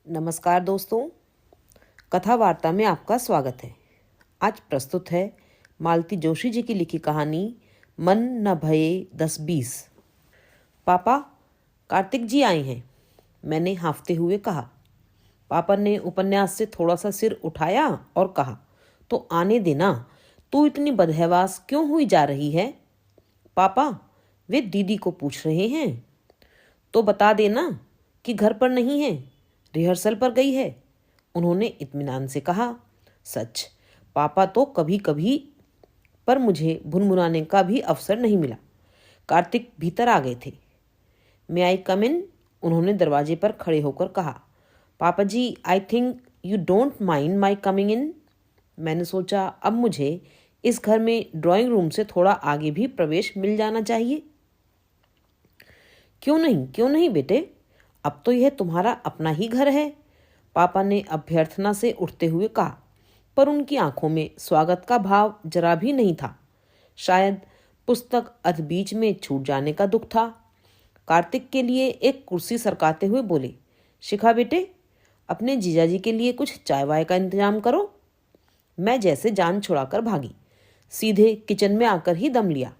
नमस्कार दोस्तों, कथा वार्ता में आपका स्वागत है। आज प्रस्तुत है मालती जोशी जी की लिखी कहानी मन न भये 10-20। पापा, कार्तिक जी आए हैं, मैंने हाँफते हुए कहा। पापा ने उपन्यास से थोड़ा सा सिर उठाया और कहा, तो आने देना, तू इतनी बदहवास क्यों हुई जा रही है? पापा, वे दीदी को पूछ रहे हैं। तो बता देना कि घर पर नहीं है, रिहर्सल पर गई है, उन्होंने इत्मीनान से कहा। सच, पापा तो कभी कभी, पर मुझे भुनभुनाने का भी अवसर नहीं मिला। कार्तिक भीतर आ गए थे। मे आई कम इन? उन्होंने दरवाजे पर खड़े होकर कहा। पापा ji, I think you don't mind my coming in. मैंने सोचा अब मुझे इस घर में ड्राइंग रूम से थोड़ा आगे भी प्रवेश मिल जाना चाहिए। क्यों नहीं बेटे, अब तो यह तुम्हारा अपना ही घर है, पापा ने अभ्यर्थना से उठते हुए कहा, पर उनकी आंखों में स्वागत का भाव जरा भी नहीं था। शायद पुस्तक अध बीच में छूट जाने का दुख था। कार्तिक के लिए एक कुर्सी सरकाते हुए बोले, शिखा बेटे, अपने जीजाजी के लिए कुछ चाय वाय का इंतजाम करो। मैं जैसे जान छुड़ाकर भागी, सीधे किचन में आकर ही दम लिया,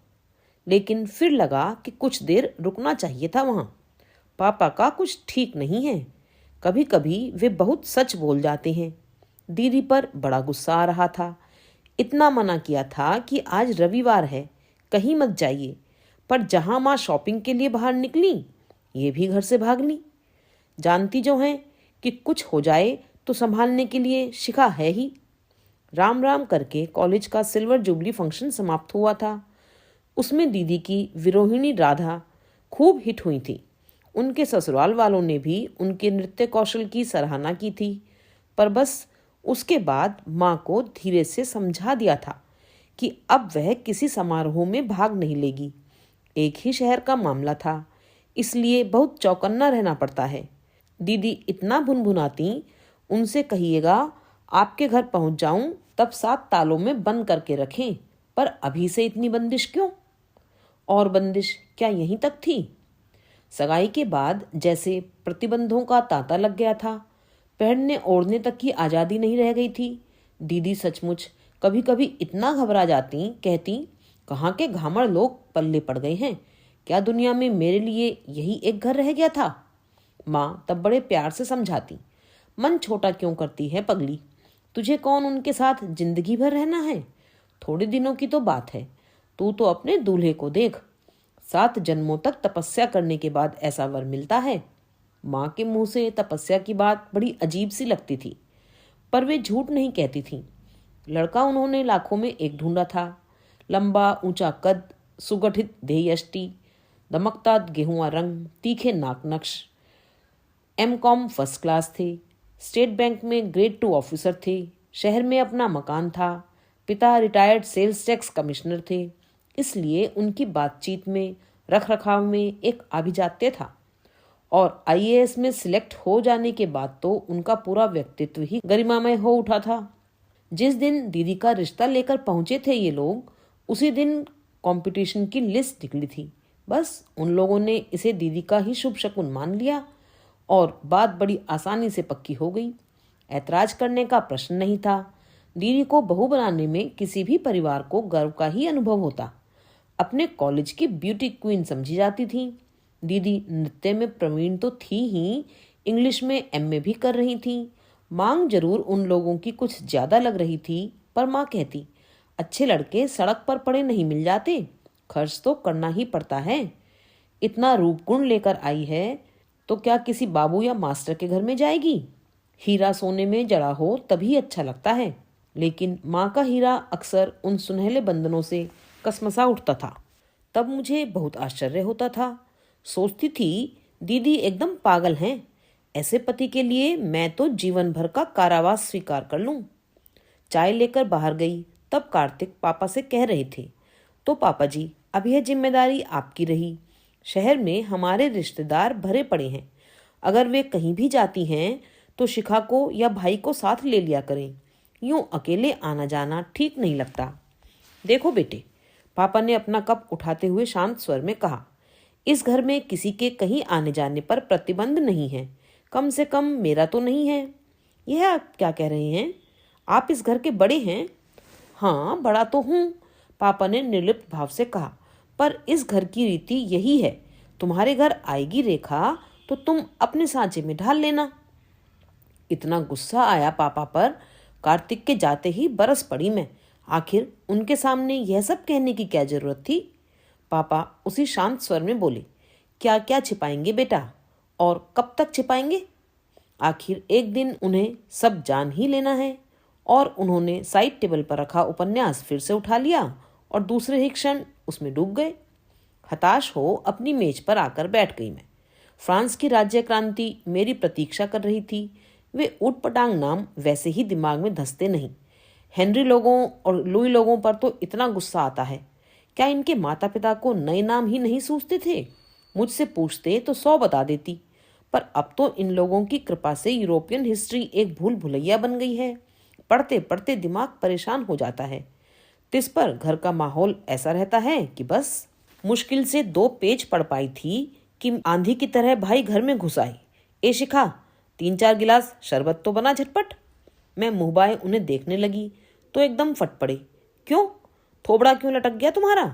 लेकिन फिर लगा कि कुछ देर रुकना चाहिए था वहां। पापा का कुछ ठीक नहीं है, कभी कभी वे बहुत सच बोल जाते हैं। दीदी पर बड़ा गुस्सा आ रहा था। इतना मना किया था कि आज रविवार है, कहीं मत जाइए, पर जहां माँ शॉपिंग के लिए बाहर निकली, ये भी घर से भाग ली। जानती जो हैं कि कुछ हो जाए तो संभालने के लिए शिखा है ही। राम राम करके कॉलेज का सिल्वर जुबली फंक्शन समाप्त हुआ था। उसमें दीदी की विरोहिणी राधा खूब हिट हुई थी। उनके ससुराल वालों ने भी उनके नृत्य कौशल की सराहना की थी, पर बस उसके बाद माँ को धीरे से समझा दिया था कि अब वह किसी समारोह में भाग नहीं लेगी। एक ही शहर का मामला था, इसलिए बहुत चौकन्ना रहना पड़ता है। दीदी इतना भुनभुनाती, उनसे कहिएगा आपके घर पहुंच जाऊं तब 7 तालों में बंद करके रखें, पर अभी से इतनी बंदिश क्यों? और बंदिश क्या यहीं तक थी? सगाई के बाद जैसे प्रतिबंधों का तांता लग गया था, पहनने ओढ़ने तक की आज़ादी नहीं रह गई थी। दीदी सचमुच कभी कभी इतना घबरा जाती, कहती, कहाँ के घामड़ लोग पल्ले पड़ गए हैं, क्या दुनिया में मेरे लिए यही एक घर रह गया था? माँ तब बड़े प्यार से समझाती, मन छोटा क्यों करती है पगली, तुझे कौन उनके साथ जिंदगी भर रहना है? थोड़े दिनों की तो बात है, तू तो अपने दूल्हे को देख, 7 जन्मों तक तपस्या करने के बाद ऐसा वर मिलता है। माँ के मुंह से तपस्या की बात बड़ी अजीब सी लगती थी, पर वे झूठ नहीं कहती थीं। लड़का उन्होंने लाखों में एक ढूंढा था। लंबा ऊंचा कद, सुगठित देहयष्टि, दमकता गेहुआ रंग, तीखे नाक नक्श, एमकॉम फर्स्ट क्लास थे, स्टेट बैंक में ग्रेड 2 ऑफिसर थे, शहर में अपना मकान था, पिता रिटायर्ड सेल्स टैक्स कमिश्नर थे, इसलिए उनकी बातचीत में, रख रखाव में एक आभिजात्य था। और आईएएस में सिलेक्ट हो जाने के बाद तो उनका पूरा व्यक्तित्व ही गरिमामय हो उठा था। जिस दिन दीदी का रिश्ता लेकर पहुंचे थे ये लोग, उसी दिन कंपटीशन की लिस्ट निकली थी। बस उन लोगों ने इसे दीदी का ही शुभ शकुन मान लिया और बात बड़ी आसानी से पक्की हो गई। ऐतराज करने का प्रश्न नहीं था। दीदी को बहू बनाने में किसी भी परिवार को गर्व का ही अनुभव होता। अपने कॉलेज की ब्यूटी क्वीन समझी जाती थी। दीदी नृत्य में प्रवीण तो थी ही, इंग्लिश में एमए भी कर रही थी। मांग जरूर उन लोगों की कुछ ज्यादा लग रही थी, पर माँ कहती, अच्छे लड़के सड़क पर पड़े नहीं मिल जाते, खर्च तो करना ही पड़ता है। इतना रूप गुण लेकर आई है तो क्या किसी बाबू या मास्टर के घर में जाएगी? हीरा सोने में जड़ा हो तभी अच्छा लगता है, लेकिन माँ का हीरा अक्सर उन सुनहले बंधनों से कसमसा उठता था। तब मुझे बहुत आश्चर्य होता था। सोचती थी दीदी एकदम पागल हैं, ऐसे पति के लिए मैं तो जीवन भर का कारावास स्वीकार कर लूं। चाय लेकर बाहर गई तब कार्तिक पापा से कह रहे थे, तो पापा जी, अब यह जिम्मेदारी आपकी रही। शहर में हमारे रिश्तेदार भरे पड़े हैं, अगर वे कहीं भी जाती हैं तो शिखा को या भाई को साथ ले लिया करें, यूं अकेले आना जाना ठीक नहीं लगता। देखो बेटे, पापा ने अपना कप उठाते हुए शांत स्वर में कहा, इस घर में किसी के कहीं आने जाने पर प्रतिबंध नहीं है। कम से कम मेरा तो नहीं है। यह आप क्या कह रहे हैं? आप इस घर के बड़े हैं। हाँ, बड़ा तो हूँ, पापा ने निर्लिप्त भाव से कहा, पर इस घर की रीति यही है। तुम्हारे घर आएगी रेखा तो तुम अपने सांचे में ढाल लेना। इतना गुस्सा आया पापा पर, कार्तिक के जाते ही बरस पड़ी मैं। आखिर उनके सामने यह सब कहने की क्या जरूरत थी? पापा उसी शांत स्वर में बोले, क्या क्या छिपाएंगे बेटा, और कब तक छिपाएंगे? आखिर एक दिन उन्हें सब जान ही लेना है। और उन्होंने साइड टेबल पर रखा उपन्यास फिर से उठा लिया और दूसरे ही क्षण उसमें डूब गए। हताश हो अपनी मेज पर आकर बैठ गई मैं। फ्रांस की राज्य क्रांति मेरी प्रतीक्षा कर रही थी। वे ऊटपटांग नाम वैसे ही दिमाग में धंसते नहीं। हेनरी लोगों और लुई लोगों पर तो इतना गुस्सा आता है। क्या इनके माता पिता को नए नाम ही नहीं सूझते थे? मुझसे पूछते तो 100 बता देती। पर अब तो इन लोगों की कृपा से यूरोपियन हिस्ट्री एक भूल भुलैया बन गई है। पढ़ते पढ़ते दिमाग परेशान हो जाता है। तिस पर घर का माहौल ऐसा रहता है कि बस मुश्किल से 2 पेज पढ़ पाई थी कि आंधी की तरह भाई घर में घुस आई। ए शिखा, 3-4 गिलास शरबत तो बना झटपट। मैं मुंह बाए उन्हें देखने लगी तो एकदम फट पड़े। क्यों? थोबड़ा क्यों लटक गया तुम्हारा?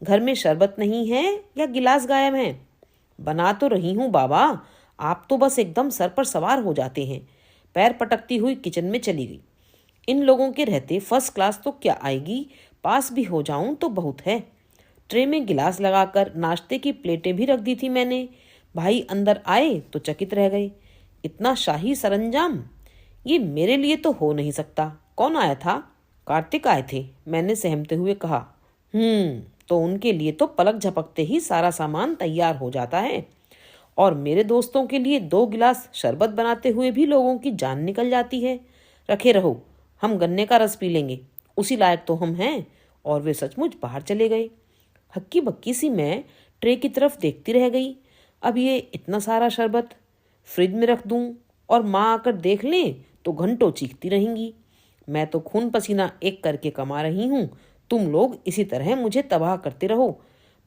घर में शरबत नहीं है या गिलास गायब है? बना तो रही हूँ बाबा, आप तो बस एकदम सर पर सवार हो जाते हैं। पैर पटकती हुई किचन में चली गई। इन लोगों के रहते फर्स्ट क्लास तो क्या आएगी, पास भी हो जाऊं तो बहुत है। ट्रे में गिलास लगाकर नाश्ते की प्लेटें भी रख दी थी मैंने। भाई अंदर आए तो चकित रह गए। इतना शाही सरंजाम, ये मेरे लिए तो हो नहीं सकता। कौन आया था? कार्तिक आए थे, मैंने सहमते हुए कहा। तो उनके लिए तो पलक झपकते ही सारा सामान तैयार हो जाता है, और मेरे दोस्तों के लिए 2 गिलास शरबत बनाते हुए भी लोगों की जान निकल जाती है। रखे रहो, हम गन्ने का रस पी लेंगे, उसी लायक तो हम हैं। और वे सचमुच बाहर चले गए। हक्की बक्की सी मैं ट्रे की तरफ देखती रह गई। अब ये इतना सारा शरबत फ्रिज में रख दूं और माँ आकर देख लें तो घंटों चीखती रहेंगी। मैं तो खून पसीना एक करके कमा रही हूँ, तुम लोग इसी तरह मुझे तबाह करते रहो।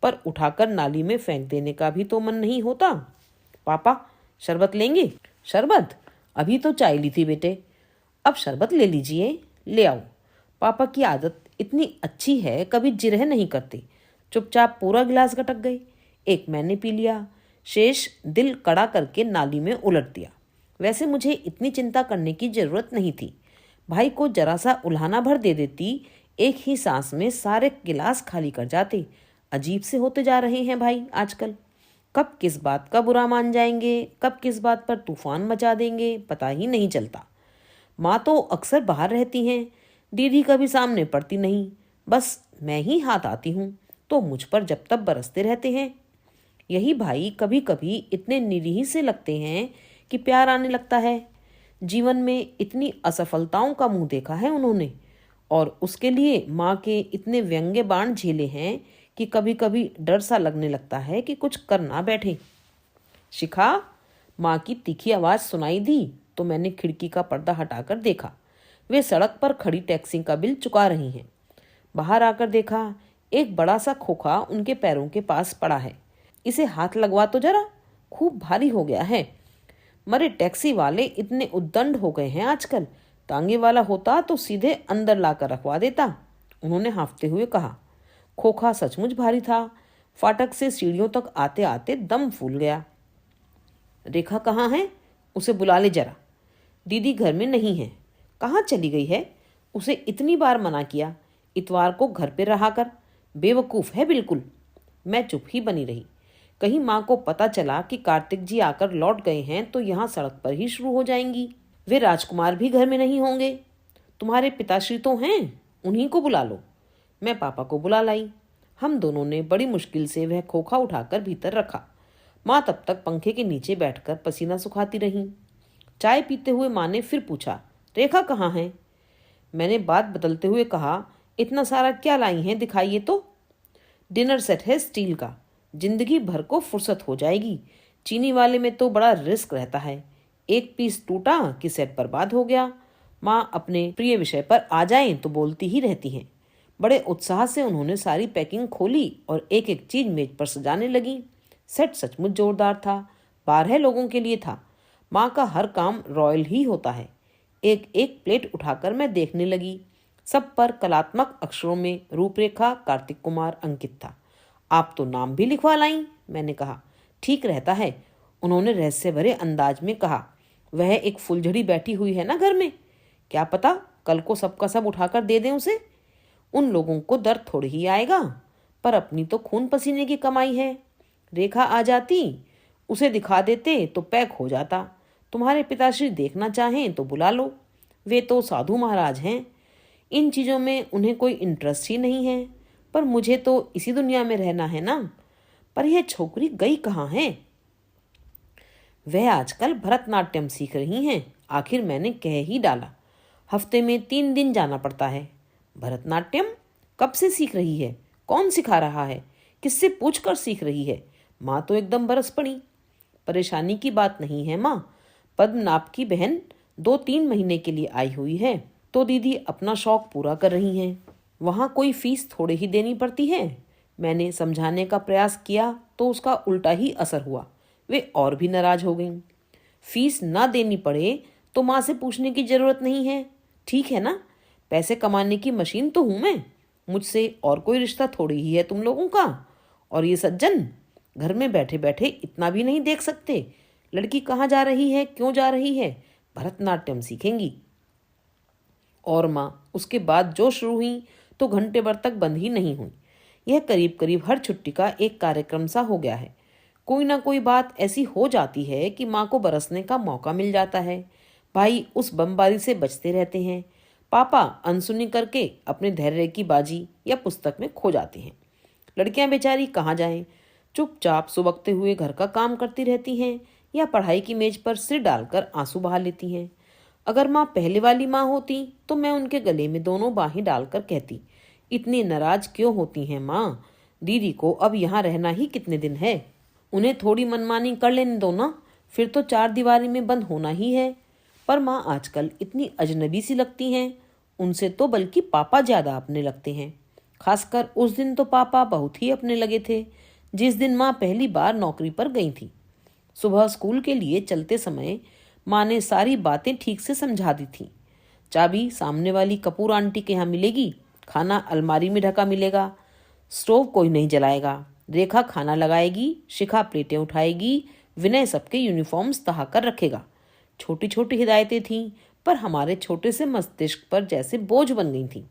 पर उठाकर नाली में फेंक देने का भी तो मन नहीं होता। पापा, शरबत लेंगे? शरबत? अभी तो चाय ली थी बेटे, अब शरबत ले लीजिए। ले आओ। पापा की आदत इतनी अच्छी है, कभी जिरह नहीं करते। चुपचाप पूरा गिलास गटक गए। एक मैंने पी लिया, शेष दिल कड़ा करके नाली में उलट दिया। वैसे मुझे इतनी चिंता करने की जरूरत नहीं थी। भाई को जरा सा उल्हाना भर दे देती, एक ही सांस में सारे गिलास खाली कर जाते। अजीब से होते जा रहे हैं भाई आजकल। कब किस बात का बुरा मान जाएंगे, कब किस बात पर तूफान मचा देंगे, पता ही नहीं चलता। माँ तो अक्सर बाहर रहती हैं, दीदी कभी सामने पड़ती नहीं। बस मैं ही हाथ आती हूँ तो मुझ पर जब तक बरसते रहते हैं। यही भाई कभी कभी इतने निरीह से लगते हैं कि प्यार आने लगता है। जीवन में इतनी असफलताओं का मुंह देखा है उन्होंने, और उसके लिए माँ के इतने व्यंग्य बाण झेले हैं कि कभी कभी डर सा लगने लगता है कि कुछ कर ना बैठे। शिखा, माँ की तीखी आवाज सुनाई दी तो मैंने खिड़की का पर्दा हटाकर देखा। वे सड़क पर खड़ी टैक्सी का बिल चुका रही हैं। बाहर आकर देखा, एक बड़ा सा खोखा उनके पैरों के पास पड़ा है। इसे हाथ लगवा तो जरा, खूब भारी हो गया है। मरे टैक्सी वाले इतने उद्दंड हो गए हैं आजकल, तांगे वाला होता तो सीधे अंदर लाकर रखवा देता। उन्होंने हाँफते हुए कहा। खोखा सचमुच भारी था। फाटक से सीढ़ियों तक आते आते दम फूल गया। रेखा कहाँ है? उसे बुला ले जरा। दीदी घर में नहीं है। कहाँ चली गई है? उसे इतनी बार मना किया, इतवार को घर पे रहा कर। बेवकूफ़ है बिल्कुल। मैं चुप ही बनी रही। कहीं माँ को पता चला कि कार्तिक जी आकर लौट गए हैं तो यहाँ सड़क पर ही शुरू हो जाएंगी। वे राजकुमार भी घर में नहीं होंगे। तुम्हारे पिताश्री तो हैं, उन्हीं को बुला लो। मैं पापा को बुला लाई। हम दोनों ने बड़ी मुश्किल से वह खोखा उठाकर भीतर रखा। माँ तब तक पंखे के नीचे बैठकर पसीना सुखाती रहीं। चाय पीते हुए माँ ने फिर पूछा, रेखा कहाँ है? मैंने बात बदलते हुए कहा, इतना सारा क्या लाई हैं, दिखाइए तो। डिनर सेट है स्टील का, जिंदगी भर को फुर्सत हो जाएगी। चीनी वाले में तो बड़ा रिस्क रहता है, एक पीस टूटा कि सेट बर्बाद हो गया। माँ अपने प्रिय विषय पर आ जाएं तो बोलती ही रहती हैं। बड़े उत्साह से उन्होंने सारी पैकिंग खोली और एक एक चीज मेज पर सजाने लगी। सेट सचमुच जोरदार था, 12 लोगों के लिए था। माँ का हर काम रॉयल ही होता है। एक एक प्लेट उठाकर मैं देखने लगी। सब पर कलात्मक अक्षरों में रूपरेखा कार्तिक कुमार अंकित था। आप तो नाम भी लिखवा लाई, मैंने कहा। ठीक रहता है, उन्होंने रहस्य भरे अंदाज में कहा। वह एक फुलझड़ी बैठी हुई है ना घर में, क्या पता कल को सबका सब उठाकर दे दें उसे। उन लोगों को दर्द थोड़ी ही आएगा, पर अपनी तो खून पसीने की कमाई है। रेखा आ जाती, उसे दिखा देते तो पैक हो जाता। तुम्हारे पिताश्री देखना चाहें तो बुला लो, वे तो साधु महाराज हैं। इन चीज़ों में उन्हें कोई इंटरेस्ट ही नहीं है, पर मुझे तो इसी दुनिया में रहना है ना। पर यह छोकरी गई कहाँ है? वह आजकल भरतनाट्यम सीख रही हैं। आखिर मैंने कह ही डाला, हफ्ते में 3 दिन जाना पड़ता है। भरतनाट्यम कब से सीख रही है? कौन सिखा रहा है? किससे पूछकर सीख रही है? माँ तो एकदम बरस पड़ी। परेशानी की बात नहीं है माँ, पद्मनाभ की बहन 2-3 महीने के लिए आई हुई है, तो दीदी अपना शौक पूरा कर रही हैं। वहाँ कोई फीस थोड़े ही देनी पड़ती है। मैंने समझाने का प्रयास किया तो उसका उल्टा ही असर हुआ। वे और भी नाराज हो गईं। फीस ना देनी पड़े तो माँ से पूछने की जरूरत नहीं है, ठीक है ना? पैसे कमाने की मशीन तो हूं मैं, मुझसे और कोई रिश्ता थोड़ी ही है तुम लोगों का। और ये सज्जन घर में बैठे बैठे इतना भी नहीं देख सकते, लड़की कहाँ जा रही है, क्यों जा रही है? भरतनाट्यम सीखेंगी। और माँ उसके बाद जो शुरू हुई तो घंटे भर तक बंद ही नहीं हुई। यह करीब करीब हर छुट्टी का एक कार्यक्रम सा हो गया है। कोई ना कोई बात ऐसी हो जाती है कि माँ को बरसने का मौका मिल जाता है। भाई उस बमबारी से बचते रहते हैं। पापा अनसुनी करके अपने धैर्य की बाजी या पुस्तक में खो जाते हैं। लड़कियां बेचारी कहाँ जाएं, चुपचाप सुबकते हुए घर का काम करती रहती हैं या पढ़ाई की मेज पर सिर डालकर आंसू बहा लेती हैं। अगर माँ पहले वाली माँ होती तो मैं उनके गले में दोनों बाहें डालकर कहती, इतनी नाराज क्यों होती हैं माँ? दीदी को अब यहाँ रहना ही कितने दिन है, उन्हें थोड़ी मनमानी कर लेने दो ना, फिर तो 4 दीवारी में बंद होना ही है। पर माँ आजकल इतनी अजनबी सी लगती हैं, उनसे तो बल्कि पापा ज्यादा अपने लगते हैं। खासकर उस दिन तो पापा बहुत ही अपने लगे थे, जिस दिन माँ पहली बार नौकरी पर गई थी। सुबह स्कूल के लिए चलते समय माँ ने सारी बातें ठीक से समझा दी थी। चाबी सामने वाली कपूर आंटी के यहाँ मिलेगी, खाना अलमारी में ढका मिलेगा, स्टोव कोई नहीं जलाएगा, रेखा खाना लगाएगी, शिखा प्लेटें उठाएगी, विनय सबके यूनिफॉर्म्स तहा कर रखेगा। छोटी छोटी हिदायतें थीं, पर हमारे छोटे से मस्तिष्क पर जैसे बोझ बन गई थीं।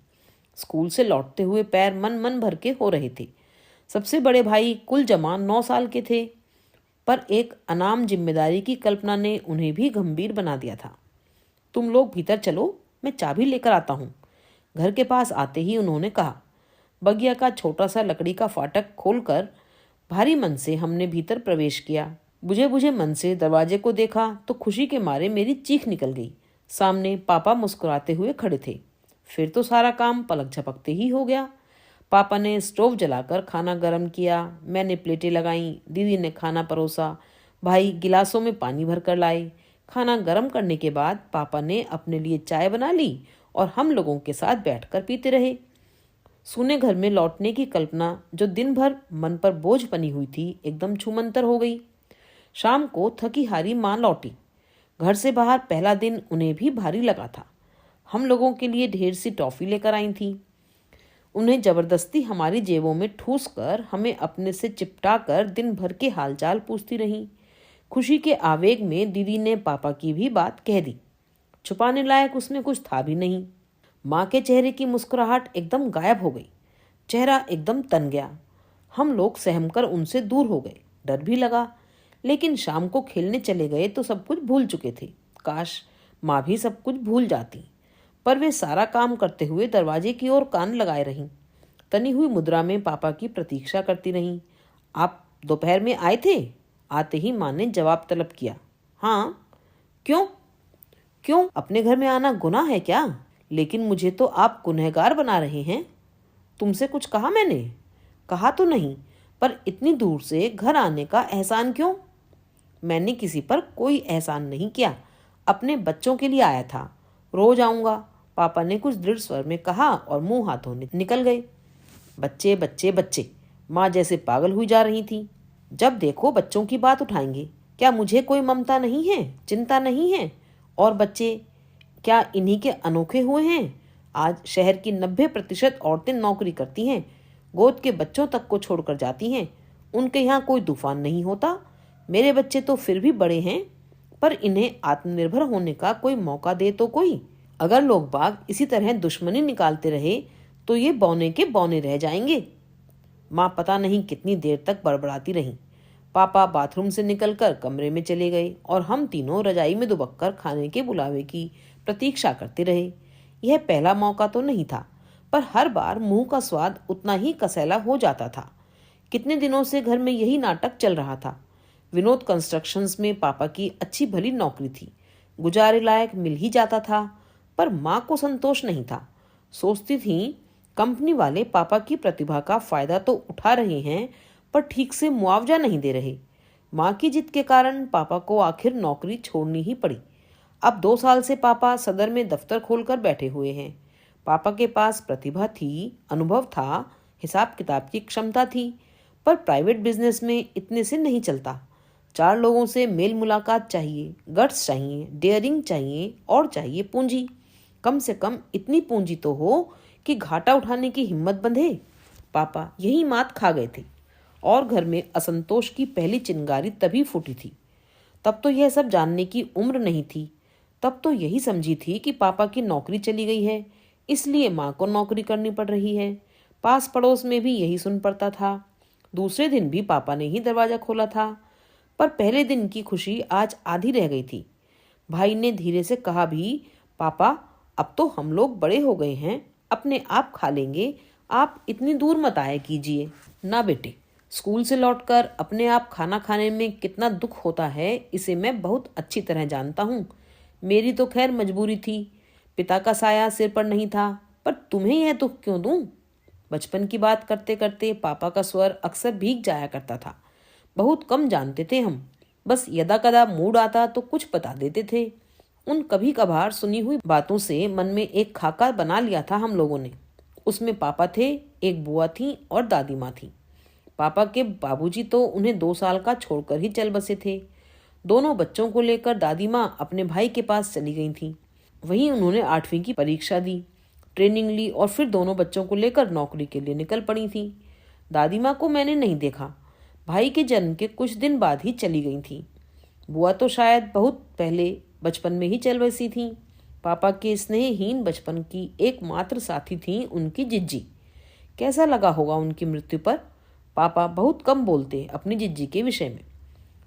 स्कूल से लौटते हुए पैर मन मन भर के हो रहे थे। सबसे बड़े भाई कुल जमा 9 साल के थे, पर एक अनाम जिम्मेदारी की कल्पना ने उन्हें भी गंभीर बना दिया था। तुम लोग भीतर चलो, मैं चाबी लेकर आता हूँ। घर के पास आते ही उन्होंने कहा। बगिया का छोटा सा लकड़ी का फाटक खोलकर भारी मन से हमने भीतर प्रवेश किया। बुझे बुझे मन से दरवाजे को देखा तो खुशी के मारे मेरी चीख निकल गई। सामने पापा मुस्कुराते हुए खड़े थे। फिर तो सारा काम पलक झपकते ही हो गया। पापा ने स्टोव जलाकर खाना गर्म किया, मैंने प्लेटें लगाईं, दीदी ने खाना परोसा, भाई गिलासों में पानी भर कर लाए। खाना गर्म करने के बाद पापा ने अपने लिए चाय बना ली और हम लोगों के साथ बैठकर पीते रहे। सूने घर में लौटने की कल्पना जो दिन भर मन पर बोझ बनी हुई थी, एकदम छूमंतर हो गई। शाम को थकी हारी माँ लौटी। घर से बाहर पहला दिन उन्हें भी भारी लगा था। हम लोगों के लिए ढेर सी टॉफी लेकर आई थी। उन्हें जबरदस्ती हमारी जेबों में ठूस कर हमें अपने से चिपटा कर दिन भर के हालचाल पूछती रहीं। खुशी के आवेग में दीदी ने पापा की भी बात कह दी। छुपाने लायक उसमें कुछ था भी नहीं। माँ के चेहरे की मुस्कुराहट एकदम गायब हो गई। चेहरा एकदम तन गया। हम लोग सहमकर उनसे दूर हो गए। डर भी लगा, लेकिन शाम को खेलने चले गए तो सब कुछ भूल चुके थे। काश माँ भी सब कुछ भूल जाती, पर वे सारा काम करते हुए दरवाजे की ओर कान लगाए रहीं। तनी हुई मुद्रा में पापा की प्रतीक्षा करती रहीं। आप दोपहर में आए थे? आते ही माँ ने जवाब तलब किया। हाँ। क्यों? क्यों, अपने घर में आना गुनाह है क्या? लेकिन मुझे तो आप गुनहगार बना रहे हैं। तुमसे कुछ कहा मैंने? कहा तो नहीं, पर इतनी दूर से घर आने का एहसान क्यों? मैंने किसी पर एहसान एहसान नहीं किया, अपने बच्चों के लिए आया था। रोज आऊंगा, पापा ने कुछ दृढ़ स्वर में कहा और मुंह हाथों निकल गए। बच्चे बच्चे बच्चे, माँ जैसे पागल हुई जा रही थी। जब देखो बच्चों की बात उठाएंगे। क्या मुझे कोई ममता नहीं है, चिंता नहीं है? और बच्चे क्या इन्हीं के अनोखे हुए हैं? आज शहर की 90% औरतें नौकरी करती हैं, गोद के बच्चों तक को छोड़कर जाती हैं। उनके यहाँ कोई तूफान नहीं होता। मेरे बच्चे तो फिर भी बड़े हैं, पर इन्हें आत्मनिर्भर होने का कोई मौका दे तो कोई। अगर लोग बाग इसी तरह दुश्मनी निकालते रहे तो ये बौने के बौने रह जाएंगे। माँ पता नहीं कितनी देर तक बड़बड़ाती रहीं। पापा बाथरूम से निकलकर कमरे में चले गए और हम तीनों रजाई में दुबककर खाने के बुलावे की प्रतीक्षा करते रहे। यह पहला मौका तो नहीं था, पर हर बार मुंह का स्वाद उतना ही कसैला हो जाता था। कितने दिनों से घर में यही नाटक चल रहा था। विनोद कंस्ट्रक्शंस में पापा की अच्छी भली नौकरी थी, गुजारे लायक मिल ही जाता था, पर माँ को संतोष नहीं था। सोचती थी कंपनी वाले पापा की प्रतिभा का फायदा तो उठा रहे हैं, पर ठीक से मुआवजा नहीं दे रहे। माँ की जिद के कारण पापा को आखिर नौकरी छोड़नी ही पड़ी। अब 2 साल से पापा सदर में दफ्तर खोलकर बैठे हुए हैं। पापा के पास प्रतिभा थी, अनुभव था, हिसाब किताब की क्षमता थी, पर प्राइवेट बिजनेस में इतने से नहीं चलता। 4 लोगों से मेल मुलाकात चाहिए, गट्स चाहिए, डेयरिंग चाहिए और चाहिए पूंजी। कम से कम इतनी पूंजी तो हो कि घाटा उठाने की हिम्मत बंधे। पापा यही मात खा गए थे और घर में असंतोष की पहली चिंगारी तभी फूटी थी। तब तो यह सब जानने की उम्र नहीं थी। तब तो यही समझी थी कि पापा की नौकरी चली गई है, इसलिए माँ को नौकरी करनी पड़ रही है। पास पड़ोस में भी यही सुन पड़ता था। दूसरे दिन भी पापा ने ही दरवाजा खोला था, पर पहले दिन की खुशी आज आधी रह गई थी। भाई ने धीरे से कहा भी, पापा अब तो हम लोग बड़े हो गए हैं, अपने आप खा लेंगे, आप इतनी दूर मत आया कीजिए। ना बेटे, स्कूल से लौटकर अपने आप खाना खाने में कितना दुख होता है, इसे मैं बहुत अच्छी तरह जानता हूँ। मेरी तो खैर मजबूरी थी, पिता का साया सिर पर नहीं था, पर तुम्हें यह दुख क्यों दूं? बचपन की बात करते करते पापा का स्वर अक्सर भीग जाया करता था। बहुत कम जानते थे हम, बस यदा कदा मूड आता तो कुछ बता देते थे। उन कभी कभार सुनी हुई बातों से मन में एक खाका बना लिया था हम लोगों ने। उसमें पापा थे, एक बुआ थी और दादी माँ थी। पापा के बाबूजी तो उन्हें 2 साल का छोड़कर ही चल बसे थे। दोनों बच्चों को लेकर दादी माँ अपने भाई के पास चली गई थी। वहीं उन्होंने 8वीं की परीक्षा दी, ट्रेनिंग ली और फिर दोनों बच्चों को लेकर नौकरी के लिए निकल पड़ी थी। दादी माँ को मैंने नहीं देखा, भाई के जन्म के कुछ दिन बाद ही चली गई थी। बुआ तो शायद बहुत पहले बचपन में ही चल बसी थी। पापा के स्नेहहीन बचपन की एकमात्र साथी थी उनकी जिज्जी। कैसा लगा होगा उनकी मृत्यु पर? पापा बहुत कम बोलते अपनी जिज्जी के विषय में।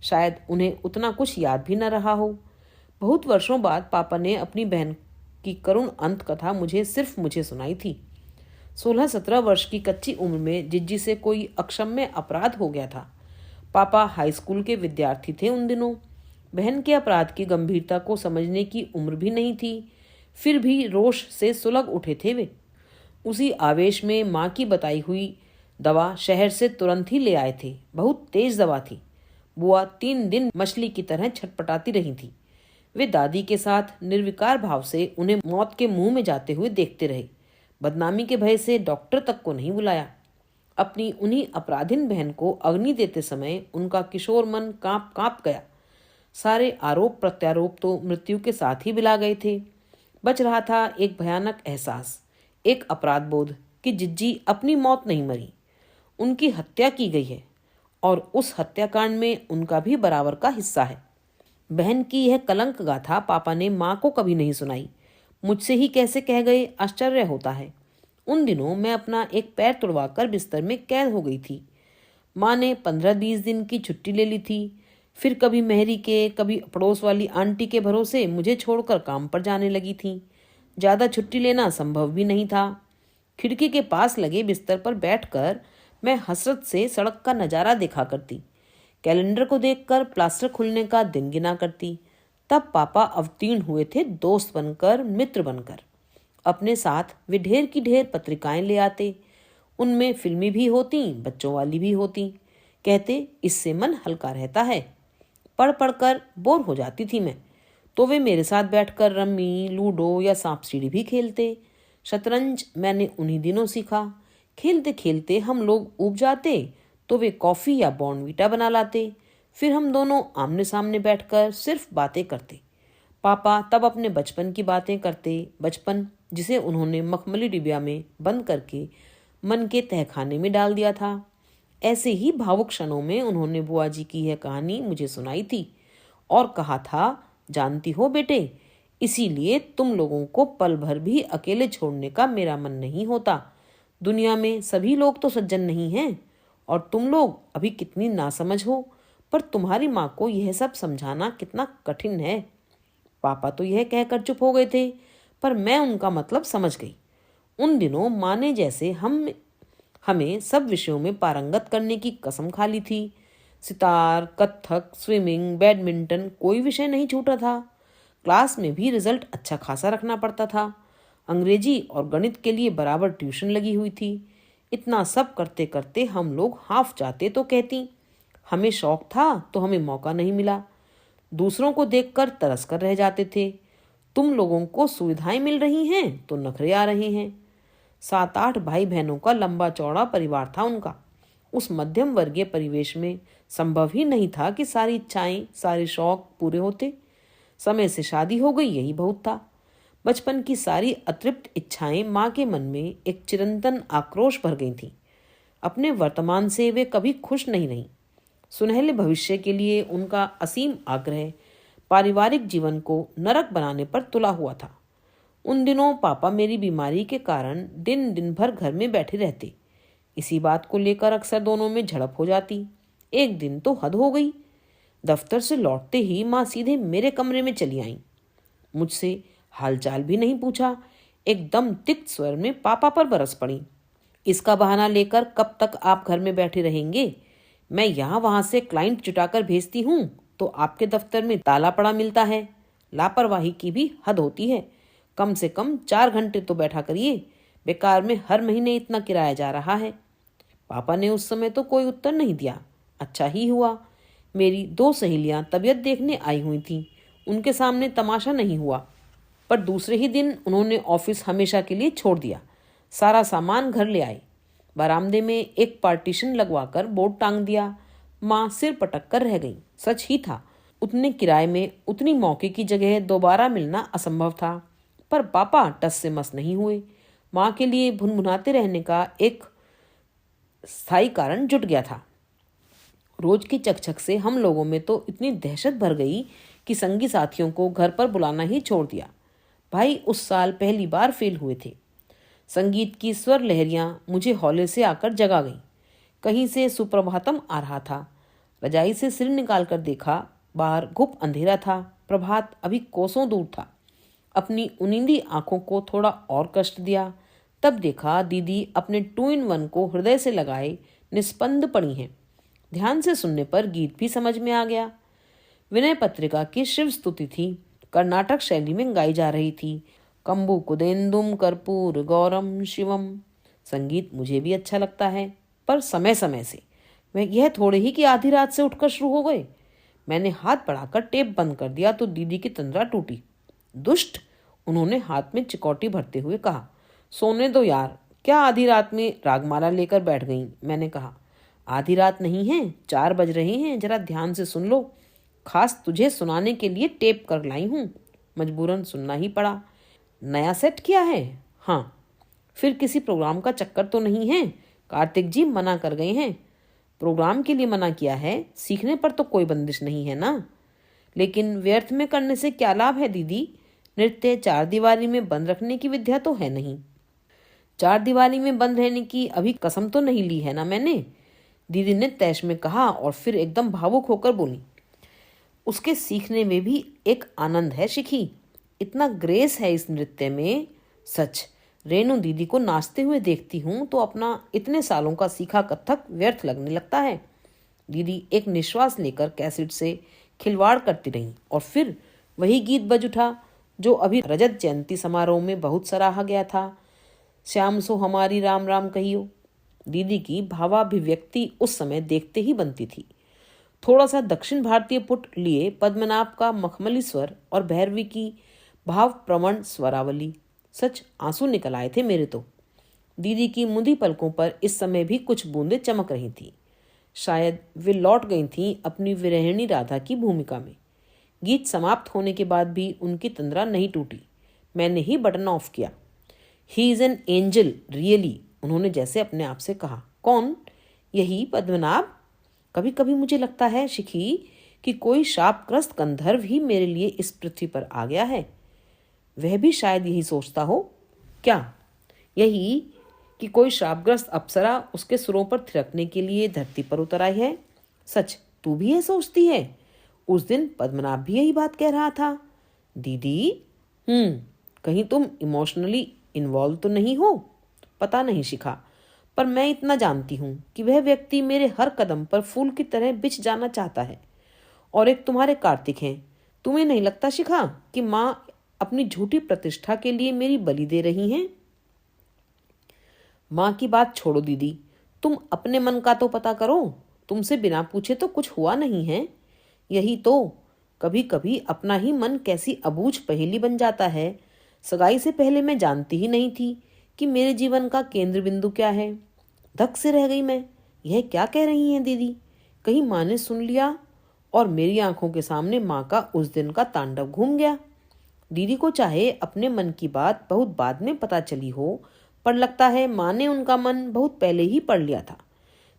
शायद उन्हें उतना कुछ याद भी न रहा हो। बहुत वर्षों बाद पापा ने अपनी बहन की करुण अंत कथा सिर्फ मुझे सुनाई थी। 16-17 वर्ष की कच्ची उम्र में जिज्जी से कोई अक्षम्य अपराध हो गया था। पापा हाई स्कूल के विद्यार्थी थे उन दिनों। बहन के अपराध की गंभीरता को समझने की उम्र भी नहीं थी, फिर भी रोष से सुलग उठे थे वे। उसी आवेश में माँ की बताई हुई दवा शहर से तुरंत ही ले आए थे। बहुत तेज दवा थी। बुआ 3 दिन मछली की तरह छटपटाती रही थी। वे दादी के साथ निर्विकार भाव से उन्हें मौत के मुंह में जाते हुए देखते रहे। बदनामी के भय से डॉक्टर तक को नहीं बुलाया। अपनी उन्हीं अपराधीन बहन को अग्नि देते समय उनका किशोर मन कांप कांप गया। सारे आरोप प्रत्यारोप तो मृत्यु के साथ ही बिला गए थे। बच रहा था एक भयानक एहसास, एक अपराध बोध कि जिज्जी अपनी मौत नहीं मरी, उनकी हत्या की गई है और उस हत्याकांड में उनका भी बराबर का हिस्सा है। बहन की यह कलंक गाथा पापा ने माँ को कभी नहीं सुनाई। मुझसे ही कैसे कह गए, आश्चर्य होता है। उन दिनों मैं अपना एक पैर तुड़वाकर बिस्तर में कैद हो गई थी। माँ ने 15-20 दिन की छुट्टी ले ली थी। फिर कभी मेहरी के, कभी पड़ोस वाली आंटी के भरोसे मुझे छोड़कर काम पर जाने लगी थी। ज़्यादा छुट्टी लेना संभव भी नहीं था। खिड़की के पास लगे बिस्तर पर बैठकर मैं हसरत से सड़क का नज़ारा देखा करती। कैलेंडर को देखकर प्लास्टर खुलने का दिन गिना करती। तब पापा अवतीर्ण हुए थे, दोस्त बनकर, मित्र बनकर। अपने साथ वे ढेर की ढेर पत्रिकाएं ले आते। उनमें फिल्मी भी होती, बच्चों वाली भी होती। कहते इससे मन हल्का रहता है। पढ़ पढ़कर बोर हो जाती थी मैं, तो वे मेरे साथ बैठकर रम्मी, लूडो या सांप सीढ़ी भी खेलते। शतरंज मैंने उन्हीं दिनों सीखा। खेलते खेलते हम लोग ऊब जाते तो वे कॉफ़ी या बॉर्नवीटा बना लाते। फिर हम दोनों आमने सामने बैठकर सिर्फ बातें करते। पापा तब अपने बचपन की बातें करते, बचपन जिसे उन्होंने मखमली डिबिया में बंद करके मन के तहखाने में डाल दिया था। ऐसे ही भावुक क्षणों में उन्होंने बुआ जी की यह कहानी मुझे सुनाई थी और कहा था, जानती हो बेटे, इसीलिए तुम लोगों को पल भर भी अकेले छोड़ने का मेरा मन नहीं होता। दुनिया में सभी लोग तो सज्जन नहीं हैं और तुम लोग अभी कितनी नासमझ हो, पर तुम्हारी माँ को यह सब समझाना कितना कठिन है। पापा तो यह कहकर चुप हो गए थे, पर मैं उनका मतलब समझ गई। उन दिनों माँ ने जैसे हमें सब विषयों में पारंगत करने की कसम खा ली थी। सितार, कथक, स्विमिंग, बैडमिंटन, कोई विषय नहीं छूटा था। क्लास में भी रिजल्ट अच्छा खासा रखना पड़ता था। अंग्रेजी और गणित के लिए बराबर ट्यूशन लगी हुई थी। इतना सब करते करते हम लोग हाफ जाते तो कहती, हमें शौक था तो हमें मौका नहीं मिला। दूसरों को देखकर तरस कर रह जाते थे। तुम लोगों को सुविधाएं मिल रही हैं तो नखरे आ रहे हैं। 7-8 भाई बहनों का लंबा चौड़ा परिवार था उनका। उस मध्यम वर्गीय परिवेश में संभव ही नहीं था कि सारी इच्छाएं, सारे शौक पूरे होते। समय से शादी हो गई, यही बहुत था। बचपन की सारी अतृप्त इच्छाएं माँ के मन में एक चिरंतन आक्रोश भर गई थीं। अपने वर्तमान से वे कभी खुश नहीं रहीं। सुनहले भविष्य के लिए उनका असीम आग्रह पारिवारिक जीवन को नरक बनाने पर तुला हुआ था। उन दिनों पापा मेरी बीमारी के कारण दिन दिन भर घर में बैठे रहते। इसी बात को लेकर अक्सर दोनों में झड़प हो जाती। एक दिन तो हद हो गई। दफ्तर से लौटते ही माँ सीधे मेरे कमरे में चली आईं। मुझसे हालचाल भी नहीं पूछा, एकदम तिक्त स्वर में पापा पर बरस पड़ी। इसका बहाना लेकर कब तक आप घर में बैठे रहेंगे? मैं यहाँ वहाँ से क्लाइंट जुटाकर भेजती हूँ तो आपके दफ्तर में ताला पड़ा मिलता है। लापरवाही की भी हद होती है। कम से कम 4 घंटे तो बैठा करिए। बेकार में हर महीने इतना किराया जा रहा है। पापा ने उस समय तो कोई उत्तर नहीं दिया। अच्छा ही हुआ। मेरी 2 सहेलियां तबीयत देखने आई हुई थीं। उनके सामने तमाशा नहीं हुआ। पर दूसरे ही दिन उन्होंने ऑफिस हमेशा के लिए छोड़ दिया। सारा सामान घर ले आए। बरामदे में एक पार्टीशन लगवाकर बोर्ड टांग दिया। माँ सिर पटक कर रह गई। सच ही था, उतने किराए में उतनी मौके की जगह दोबारा मिलना असंभव था। पर पापा टस से मस नहीं हुए। माँ के लिए भुनभुनाते रहने का एक स्थायी कारण जुट गया था। रोज की चकचक से हम लोगों में तो इतनी दहशत भर गई कि संगी साथियों को घर पर बुलाना ही छोड़ दिया। भाई उस साल पहली बार फेल हुए थे। संगीत की स्वर लहरियां मुझे हौले से आकर जगा गईं। कहीं से सुप्रभातम आ रहा था। रजाई से सिर निकालकर देखा, बाहर घुप अंधेरा था। प्रभात अभी कोसों दूर था। अपनी उनिंदी आंखों को थोड़ा और कष्ट दिया। तब देखा दीदी अपने 2-in-1 को हृदय से लगाए निस्पंद पड़ी हैं। ध्यान से सुनने पर गीत भी समझ में आ गया। विनय पत्रिका की शिव स्तुति थी। कर्नाटक शैली में गाई जा रही थी। कंबु कुदेन्दुम कर्पूर गौरम शिवम। संगीत मुझे भी अच्छा लगता है, पर समय समय से। वह यह थोड़े ही कि आधी रात से उठकर शुरू हो गए। मैंने हाथ बढ़ाकर टेप बंद कर दिया तो दीदी की तंद्रा टूटी। दुष्ट, उन्होंने हाथ में चिकौटी भरते हुए कहा। सोने दो यार, क्या आधी रात में रागमाला लेकर बैठ गई? मैंने कहा, आधी रात नहीं है, 4 बज रहे हैं, जरा ध्यान से सुन लो। खास तुझे सुनाने के लिए टेप कर लाई हूँ। मजबूरन सुनना ही पड़ा। नया सेट किया है? हाँ। फिर किसी प्रोग्राम का चक्कर तो नहीं है? कार्तिक जी मना कर गए हैं। प्रोग्राम के लिए मना किया है, सीखने पर तो कोई बंदिश नहीं है ना। लेकिन व्यर्थ में करने से क्या लाभ है दीदी? नृत्य 4 दीवारी में बंद रखने की विद्या तो है नहीं। 4 दीवारी में बंद रहने की अभी कसम तो नहीं ली है ना मैंने, दीदी ने तैश में कहा और फिर एकदम भावुक होकर बोली। उसके सीखने में भी एक आनंद है शिखी, इतना ग्रेस है इस नृत्य में। सच, रेणु दीदी को नाचते हुए देखती हूँ तो अपना इतने सालों का सीखा कथक व्यर्थ लगने लगता है। दीदी एक निश्वास लेकर कैसेट से खिलवाड़ करती रहीं और फिर वही गीत बज उठा जो अभी रजत जयंती समारोह में बहुत सराहा गया था। श्याम सो हमारी राम राम कहियो। दीदी की भावाभिव्यक्ति उस समय देखते ही बनती थी। थोड़ा सा दक्षिण भारतीय पुट लिए पद्मनाभ का मखमली स्वर और भैरवी की भाव प्रवण स्वरावली। सच, आंसू निकल आए थे मेरे तो। दीदी की मुंदी पलकों पर इस समय भी कुछ बूंदें चमक रही थी। शायद वे लौट गई थीं अपनी विरहिणी राधा की भूमिका में। गीत समाप्त होने के बाद भी उनकी तंद्रा नहीं टूटी। मैंने ही बटन ऑफ किया। He is an angel really, उन्होंने जैसे अपने आप से कहा। कौन? यही पद्मनाभ। कभी कभी मुझे लगता है शिखी कि कोई शापग्रस्त गंधर्व ही मेरे लिए इस पृथ्वी पर आ गया है। वह भी शायद यही सोचता हो। क्या? यही कि कोई शापग्रस्त अप्सरा उसके सुरों पर थिरकने के लिए धरती पर उतर आई है। सच, तू भी यह सोचती है? उस दिन पद्मनाभ भी यही बात कह रहा था। दीदी, कहीं तुम इमोशनली इन्वॉल्व तो नहीं हो? पता नहीं शिखा, पर मैं इतना जानती हूँ कि वह व्यक्ति मेरे हर कदम पर फूल की तरह बिछ जाना चाहता है। और एक तुम्हारे कार्तिक हैं। तुम्हें नहीं लगता शिखा कि माँ अपनी झूठी प्रतिष्ठा के लिए मेरी बलि दे रही हैं? माँ की बात छोड़ो दीदी, तुम अपने मन का तो पता करो। तुमसे बिना पूछे तो कुछ हुआ नहीं है। यही तो, कभी कभी अपना ही मन कैसी अबूझ पहेली बन जाता है। सगाई से पहले मैं जानती ही नहीं थी कि मेरे जीवन का केंद्र बिंदु क्या है। धक से रह गई मैं। यह क्या कह रही हैं दीदी? कहीं माँ ने सुन लिया और मेरी आंखों के सामने माँ का उस दिन का तांडव घूम गया। दीदी को चाहे अपने मन की बात बहुत बाद में पता चली हो, पर लगता है माँ ने उनका मन बहुत पहले ही पढ़ लिया था।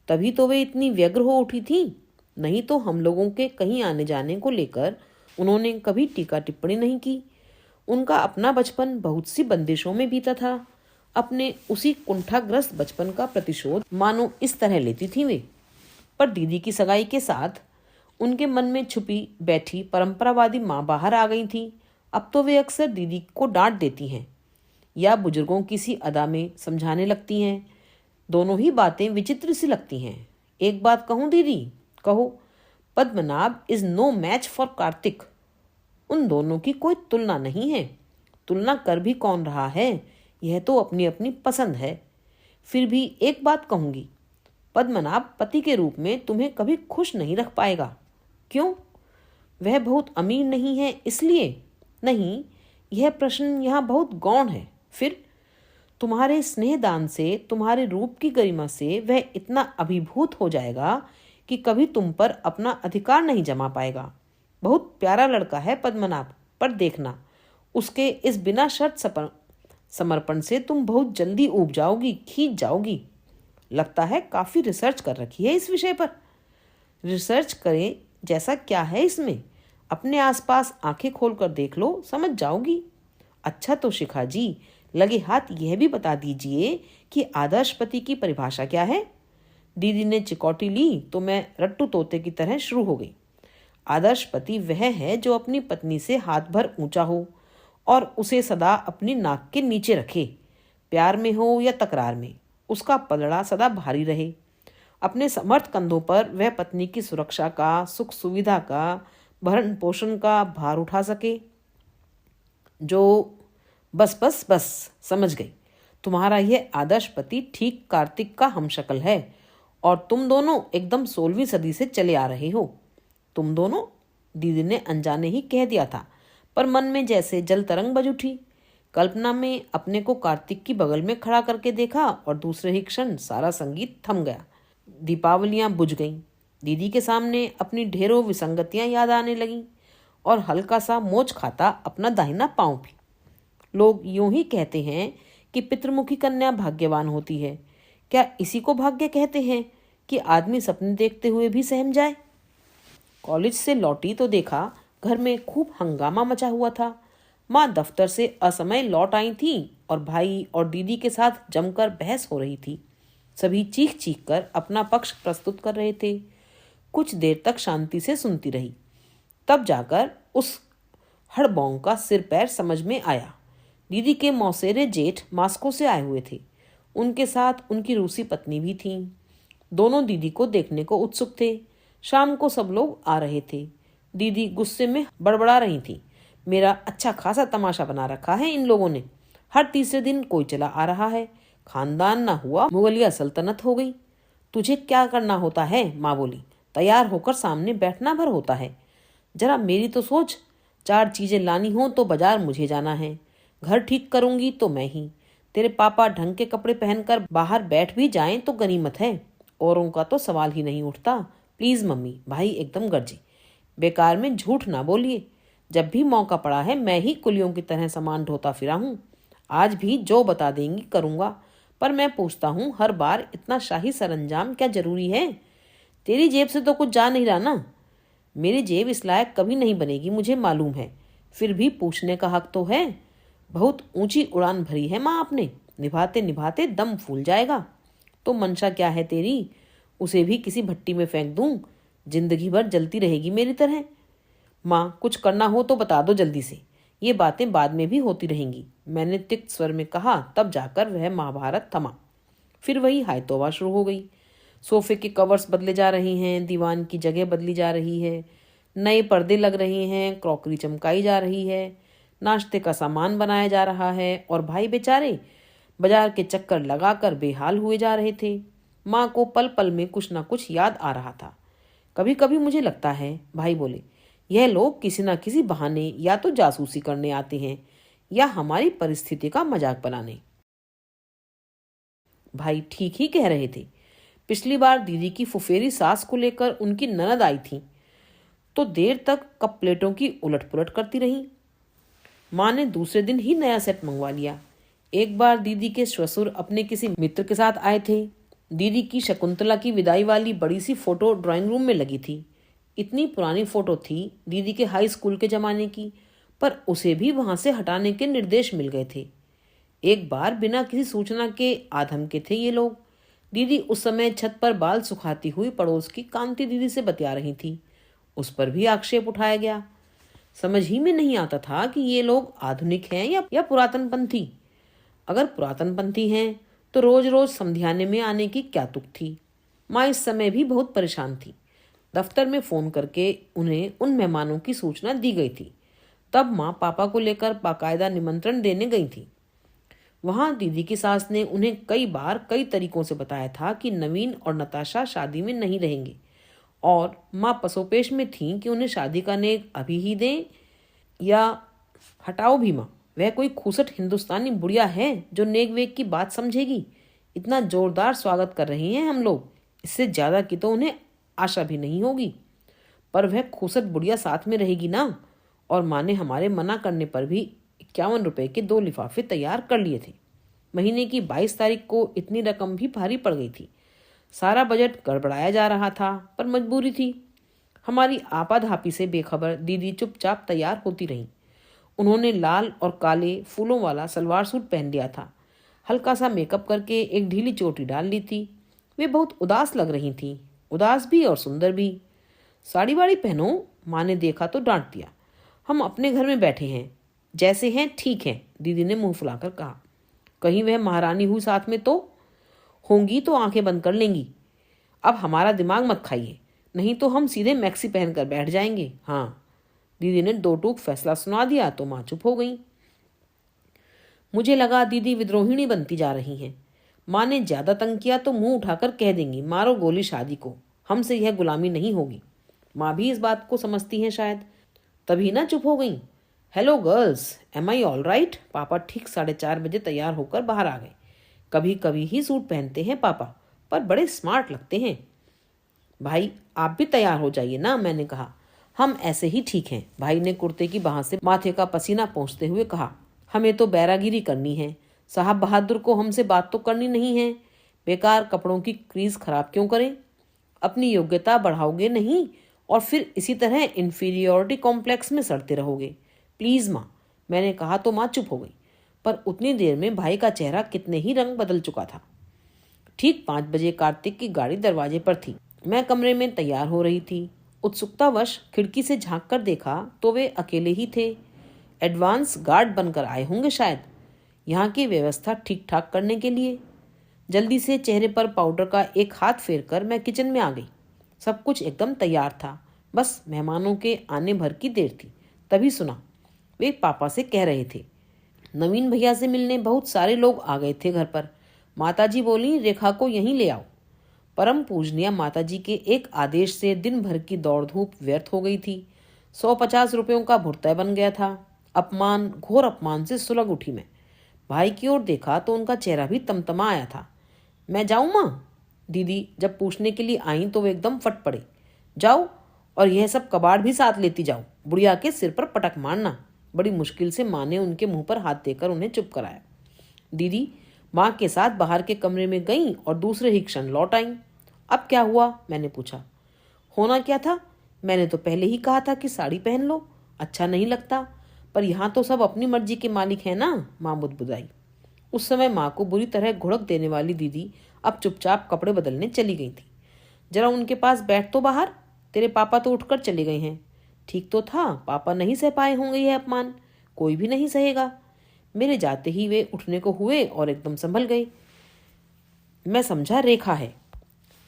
तभी तो वे इतनी व्यग्र हो उठी थी। नहीं तो हम लोगों के कहीं आने जाने को लेकर उन्होंने कभी टीका टिप्पणी नहीं की। उनका अपना बचपन बहुत सी बंदिशों में बीता था। अपने उसी कुंठाग्रस्त बचपन का प्रतिशोध मानो इस तरह लेती थी वे। पर दीदी की सगाई के साथ उनके मन में छुपी बैठी परंपरावादी माँ बाहर आ गई थी। अब तो वे अक्सर दीदी को डांट देती हैं या बुजुर्गों की सी अदा में समझाने लगती हैं। दोनों ही बातें विचित्र सी लगती हैं। एक बात कहूँ दीदी, कहो, Padmanabh is no match for Kartik. उन दोनों की कोई तुलना नहीं है। तुलना कर भी कौन रहा है? यह तो अपनी अपनी पसंद है। फिर भी एक बात कहूंगी, पद्मनाभ पति के रूप में तुम्हें कभी खुश नहीं रख पाएगा। क्यों? वह बहुत अमीर नहीं है इसलिए? नहीं, यह प्रश्न यहाँ बहुत गौण है। फिर तुम्हारे स्नेहदान से, तुम्हारे रूप की गरिमा से वह इतना अभिभूत हो जाएगा कि कभी तुम पर अपना अधिकार नहीं जमा पाएगा। बहुत प्यारा लड़का है पद्मनाभ, पर देखना, उसके इस बिना शर्त समर्पण से तुम बहुत जल्दी ऊब जाओगी, खींच जाओगी। लगता है काफी रिसर्च कर रखी है इस विषय पर। रिसर्च करें जैसा क्या है इसमें? अपने आसपास आंखें खोलकर देख लो, समझ जाओगी। अच्छा तो शिखा जी, लगे हाथ यह भी बता दीजिए कि आदर्श पति की परिभाषा क्या है? दीदी ने चिकौटी ली तो मैं रट्टू तोते की तरह शुरू हो गई। आदर्श पति वह है जो अपनी पत्नी से हाथ भर ऊंचा हो और उसे सदा अपनी नाक के नीचे रखे। प्यार में हो या तकरार में, उसका पलड़ा सदा भारी रहे। अपने समर्थ कंधों पर वह पत्नी की सुरक्षा का, सुख सुविधा का, भरण पोषण का भार उठा सके। जो बस बस बस, समझ गई। तुम्हारा यह आदर्श पति ठीक कार्तिक का हमशक्ल है और तुम दोनों एकदम 16वीं सदी से चले आ रहे हो। तुम दोनों, दीदी ने अनजाने ही कह दिया था, पर मन में जैसे जल तरंग बज उठी। कल्पना में अपने को कार्तिक की बगल में खड़ा करके देखा और दूसरे ही क्षण सारा संगीत थम गया। दीपावलियां बुझ गईं। दीदी के सामने अपनी ढेरों विसंगतियां याद आने लगीं और हल्का सा मोच खाता अपना दाहिना पांव भी। लोग यूं ही कहते हैं कि पितृमुखी कन्या भाग्यवान होती है। क्या इसी को भाग्य कहते हैं कि आदमी सपने देखते हुए भी सहम जाए? कॉलेज से लौटी तो देखा घर में खूब हंगामा मचा हुआ था। माँ दफ्तर से असमय लौट आई थी और भाई और दीदी के साथ जमकर बहस हो रही थी। सभी चीख चीख कर अपना पक्ष प्रस्तुत कर रहे थे। कुछ देर तक शांति से सुनती रही, तब जाकर उस हड़बौंग का सिर पैर समझ में आया। दीदी के मौसेरे जेठ मास्को से आए हुए थे। उनके साथ उनकी रूसी पत्नी भी थी। दोनों दीदी को देखने को उत्सुक थे। शाम को सब लोग आ रहे थे। दीदी गुस्से में बड़बड़ा रही थी, मेरा अच्छा खासा तमाशा बना रखा है इन लोगों ने। हर तीसरे दिन कोई चला आ रहा है। खानदान ना हुआ, मुगलिया सल्तनत हो गई। तुझे क्या करना होता है? माँ बोली। तैयार होकर सामने बैठना भर होता है। जरा मेरी तो सोच, 4 चीजें लानी हो तो बाजार मुझे जाना है। घर ठीक करूंगी तो मैं ही। तेरे पापा ढंग के कपड़े पहनकर बाहर बैठ भी जाएं तो गनीमत है। औरों का तो सवाल ही नहीं उठता। प्लीज मम्मी, भाई एकदम गरजे। बेकार में झूठ ना बोलिए। जब भी मौका पड़ा है मैं ही कुलियों की तरह सामान ढोता फिरा हूँ। आज भी जो बता देंगी करूँगा। पर मैं पूछता हूँ, हर बार इतना शाही सरंजाम क्या जरूरी है? तेरी जेब से तो कुछ जा नहीं रहा ना? मेरी जेब इस लायक कभी नहीं बनेगी, मुझे मालूम है। फिर भी पूछने का हक तो है। बहुत ऊंची उड़ान भरी है माँ आपने, निभाते निभाते दम फूल जाएगा। तो मंशा क्या है तेरी? उसे भी किसी भट्टी में फेंक दूं? जिंदगी भर जलती रहेगी मेरी तरह। माँ, कुछ करना हो तो बता दो जल्दी से, ये बातें बाद में भी होती रहेंगी, मैंने तिक्त स्वर में कहा। तब जाकर वह महाभारत थमा। फिर वही हाय तौबा शुरू हो गई। सोफे के कवर्स बदले जा रहे हैं, दीवान की जगह बदली जा रही है, नए पर्दे लग रहे हैं, क्रॉकरी चमकाई जा रही है, नाश्ते का सामान बनाया जा रहा है, और भाई बेचारे बाजार के चक्कर लगाकर बेहाल हुए जा रहे थे। माँ को पल पल में कुछ न कुछ याद आ रहा था। कभी कभी मुझे लगता है, भाई बोले, यह लोग किसी न किसी बहाने या तो जासूसी करने आते हैं या हमारी परिस्थिति का मजाक बनाने। भाई ठीक ही कह रहे थे। पिछली बार दीदी की फुफेरी सास को लेकर उनकी ननद आई थी तो देर तक कप प्लेटों की उलट पुलट करती रही। माँ ने दूसरे दिन ही नया सेट मंगवा लिया। एक बार दीदी के ससुर अपने किसी मित्र के साथ आए थे। दीदी की शकुंतला की विदाई वाली बड़ी सी फोटो ड्राइंग रूम में लगी थी। इतनी पुरानी फोटो थी, दीदी के हाई स्कूल के जमाने की, पर उसे भी वहां से हटाने के निर्देश मिल गए थे। एक बार बिना किसी सूचना के आधम के थे ये लोग। दीदी उस समय छत पर बाल सुखाती हुई पड़ोस की कांति दीदी से बतिया रही थी। उस पर भी आक्षेप उठाया गया। समझ ही में नहीं आता था कि ये लोग आधुनिक हैं या पुरातन पंथी। अगर पुरातन पंथी हैं तो रोज रोज समझाने में आने की क्या तुक थी। माँ इस समय भी बहुत परेशान थी। दफ्तर में फोन करके उन्हें उन मेहमानों की सूचना दी गई थी। तब माँ पापा को लेकर बाकायदा निमंत्रण देने गई थी। वहां दीदी की सास ने उन्हें कई बार कई तरीकों से बताया था कि नवीन और नताशा शादी में नहीं रहेंगे, और माँ पसोपेश में थी कि उन्हें शादी का नेक अभी ही दें या हटाओ भी। माँ, वह कोई खूसट हिंदुस्तानी बुढ़िया है जो नेक वेक की बात समझेगी? इतना जोरदार स्वागत कर रहे हैं हम लोग, इससे ज्यादा की तो उन्हें आशा भी नहीं होगी। पर वह खूसट बुढ़िया साथ में रहेगी ना? और माँ ने हमारे मना करने पर भी 51 रुपए के 2 लिफाफे तैयार कर लिए थे। महीने की 22 तारीख को इतनी रकम भी भारी पड़ गई थी। सारा बजट गड़बड़ाया जा रहा था, पर मजबूरी थी। हमारी आपाधापी से बेखबर दीदी चुपचाप तैयार होती रहीं। उन्होंने लाल और काले फूलों वाला सलवार सूट पहन लिया था, हल्का सा मेकअप करके एक ढीली चोटी डाल ली थी। वे बहुत उदास लग रही थीं, उदास भी और सुंदर भी। साड़ी वाड़ी पहनो, माँ ने देखा तो डांट दिया। हम अपने घर में बैठे हैं, जैसे हैं ठीक हैं, दीदी ने मुंह फुलाकर कहा। कहीं वह महारानी हुई साथ में तो होंगी तो आंखें बंद कर लेंगी। अब हमारा दिमाग मत खाइए, नहीं तो हम सीधे मैक्सी पहनकर बैठ जाएंगे। हाँ, दीदी ने दो टूक फैसला सुना दिया तो माँ चुप हो गई। मुझे लगा दीदी विद्रोहिणी बनती जा रही हैं। माँ ने ज्यादा तंग किया तो मुंह उठाकर कह देंगी, मारो गोली शादी को, हमसे यह गुलामी नहीं होगी। माँ भी इस बात को समझती हैं शायद, तभी ना चुप हो गई। हेलो गर्ल्स, एम आई ऑल राइट? पापा ठीक 4:30 बजे तैयार होकर बाहर आ गए। कभी कभी ही सूट पहनते हैं पापा, पर बड़े स्मार्ट लगते हैं। भाई आप भी तैयार हो जाइए ना, मैंने कहा। हम ऐसे ही ठीक हैं, भाई ने कुर्ते की बाह से माथे का पसीना पोंछते हुए कहा। हमें तो बैरागिरी करनी है, साहब बहादुर को हमसे बात तो करनी नहीं है। बेकार कपड़ों की क्रीज खराब क्यों करें? अपनी योग्यता बढ़ाओगे नहीं और फिर इसी तरह इंफीरियोरिटी कॉम्प्लेक्स में सड़ते रहोगे। प्लीज माँ, मैंने कहा तो माँ चुप हो गई। पर उतनी देर में भाई का चेहरा कितने ही रंग बदल चुका था। ठीक 5 बजे कार्तिक की गाड़ी दरवाजे पर थी। मैं कमरे में तैयार हो रही थी। उत्सुकतावश खिड़की से झांक कर देखा तो वे अकेले ही थे। एडवांस गार्ड बनकर आए होंगे शायद, यहाँ की व्यवस्था ठीक ठाक करने के लिए। जल्दी से चेहरे पर पाउडर का एक हाथ फेर कर मैं किचन में आ गई। सब कुछ एकदम तैयार था, बस मेहमानों के आने भर की देर थी। तभी सुना, वे पापा से कह रहे थे, नवीन भैया से मिलने बहुत सारे लोग आ गए थे घर पर। माताजी बोली रेखा को यहीं ले आओ। परम पूजनीय माताजी के एक आदेश से दिन भर की दौड़ धूप व्यर्थ हो गई थी। 150 रुपयों का भुर्ता बन गया था। अपमान, घोर अपमान से सुलग उठी मैं। भाई की ओर देखा तो उनका चेहरा भी तमतमा आया था। मैं जाऊं माँ? दीदी जब पूछने के लिए आई तो वे एकदम फट पड़े। जाओ और यह सब कबाड़ भी साथ लेती जाओ, बुढ़िया के सिर पर पटक मारना। बड़ी मुश्किल से माँ ने उनके मुंह पर हाथ देकर उन्हें चुप कराया। दीदी माँ के साथ बाहर के कमरे में गईं और दूसरे ही क्षण लौट आईं। अब क्या हुआ, मैंने पूछा। होना क्या था, मैंने तो पहले ही कहा था कि साड़ी पहन लो, अच्छा नहीं लगता। पर यहाँ तो सब अपनी मर्जी के मालिक हैं ना, माँ बुदबुदाई। उस समय माँ को बुरी तरह घुड़क देने वाली दीदी अब चुपचाप कपड़े बदलने चली गई थी। जरा उनके पास बैठ तो बाहर, तेरे पापा तो उठकर चले गए हैं। ठीक तो था, पापा नहीं सह पाए होंगे यह अपमान, कोई भी नहीं सहेगा। मेरे जाते ही वे उठने को हुए और एकदम संभल गए। मैं समझा रेखा है।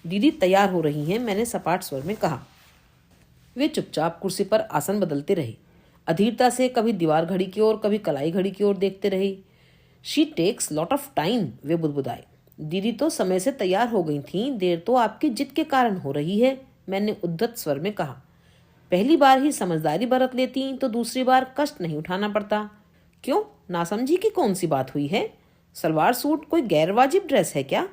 दीदी तैयार हो रही हैं, मैंने सपाट स्वर में कहा। वे चुपचाप कुर्सी पर आसन बदलते रहे, अधीरता से कभी दीवार घड़ी की ओर कभी कलाई घड़ी की ओर देखते रहे। She takes lot of time, वे बुदबुदाए। दीदी तो समय से तैयार हो गई थीं, देर तो आपकी जिद के कारण हो रही है, मैंने उद्धत स्वर में कहा। पहली बार ही समझदारी बरत लेती तो दूसरी बार कष्ट नहीं उठाना पड़ता। क्यों, नासमझी की कौन सी बात हुई है? सलवार सूट कोई गैरवाजिब ड्रेस है क्या?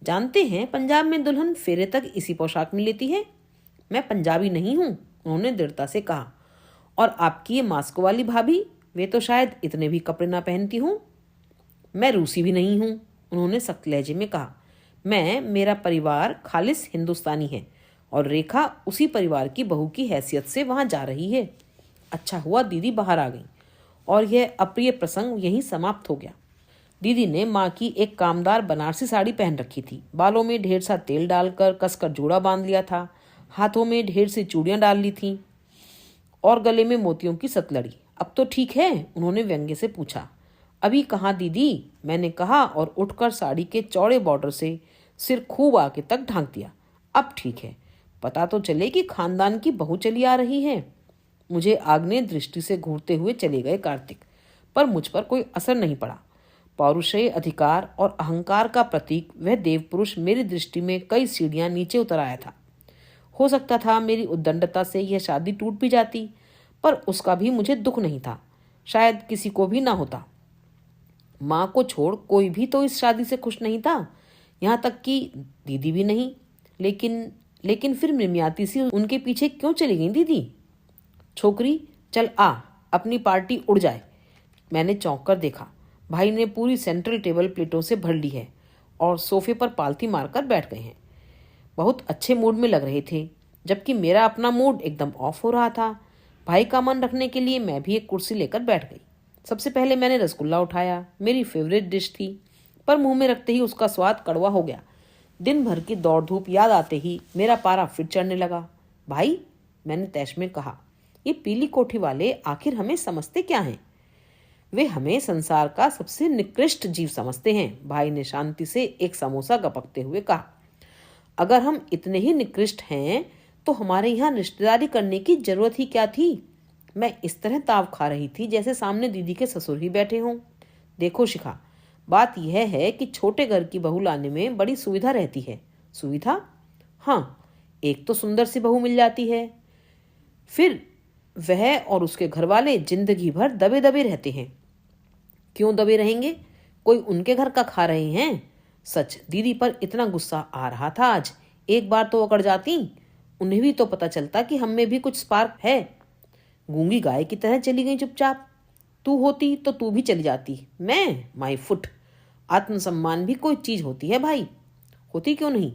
जानते हैं पंजाब में दुल्हन फेरे तक इसी पोशाक में लेती है। मैं पंजाबी नहीं हूँ, उन्होंने दृढ़ता से कहा। और आपकी ये मास्को वाली भाभी, वे तो शायद इतने भी कपड़े ना पहनती हूँ। मैं रूसी भी नहीं हूँ, उन्होंने सख्त लहजे में कहा। मेरा परिवार खालिस हिंदुस्तानी है और रेखा उसी परिवार की बहू की हैसियत से वहां जा रही है। अच्छा हुआ दीदी बाहर आ गई और यह अप्रिय प्रसंग यहीं समाप्त हो गया। दीदी ने माँ की एक कामदार बनारसी साड़ी पहन रखी थी, बालों में ढेर सा तेल डालकर कसकर जूड़ा बांध लिया था, हाथों में ढेर सी चूड़ियां डाल ली थीं और गले में मोतियों की सतलड़ी। अब तो ठीक है, उन्होंने व्यंग्य से पूछा। अभी कहाँ दीदी, मैंने कहा और उठकर साड़ी के चौड़े बॉर्डर से सिर खूब आगे तक ढांक दिया। अब ठीक है, पता तो चले कि खानदान की बहू चली आ रही है। मुझे आग्नेय दृष्टि से घूरते हुए चले गए कार्तिक, पर मुझ पर कोई असर नहीं पड़ा। पौरुषेय अधिकार और अहंकार का प्रतीक वह देवपुरुष मेरी दृष्टि में कई सीढ़ियां नीचे उतर आया था। हो सकता था मेरी उद्दंडता से यह शादी टूट भी जाती, पर उसका भी मुझे दुख नहीं था, शायद किसी को भी ना होता। माँ को छोड़ कोई भी तो इस शादी से खुश नहीं था, यहाँ तक कि दीदी भी नहीं। लेकिन फिर मिमियाती सी उनके पीछे क्यों चली गई दीदी? छोकरी चल आ, अपनी पार्टी उड़ जाए। मैंने चौंक कर देखा, भाई ने पूरी सेंट्रल टेबल प्लेटों से भर ली है और सोफे पर पालथी मारकर बैठ गए हैं। बहुत अच्छे मूड में लग रहे थे, जबकि मेरा अपना मूड एकदम ऑफ हो रहा था। भाई का मन रखने के लिए मैं भी एक कुर्सी लेकर बैठ गई। सबसे पहले मैंने रसगुल्ला उठाया, मेरी फेवरेट डिश थी, पर मुंह में रखते ही उसका स्वाद कड़वा हो गया। दिन भर की दौड़ धूप याद आते ही मेरा पारा फिर चढ़ने लगा। भाई, मैंने तैश में कहा, ये पीली कोठी वाले आखिर हमें समझते क्या हैं? वे हमें संसार का सबसे निकृष्ट जीव समझते हैं, भाई ने शांति से एक समोसा गपकते हुए कहा। अगर हम इतने ही निकृष्ट हैं तो हमारे यहाँ रिश्तेदारी करने की जरूरत ही क्या थी? मैं इस तरह ताव खा रही थी जैसे सामने दीदी के ससुर ही बैठे हों। देखो शिखा, बात यह है कि छोटे घर की बहू लाने में बड़ी सुविधा रहती है। सुविधा? हाँ, एक तो सुंदर सी बहू मिल जाती है, फिर वह और उसके घर वाले जिंदगी भर दबे दबे रहते हैं। क्यों दबे रहेंगे? कोई उनके घर का खा रहे हैं। सच, दीदी पर इतना गुस्सा आ रहा था आज। एक बार तो अकड़ जाती, उन्हें भी तो पता चलता कि हम में भी कुछ स्पार्क है। गूंगी गाय की तरह चली गई चुपचाप। तू होती तो तू भी चली जाती। मैं, माई फुट। आत्मसम्मान भी कोई चीज होती है भाई। होती क्यों नहीं,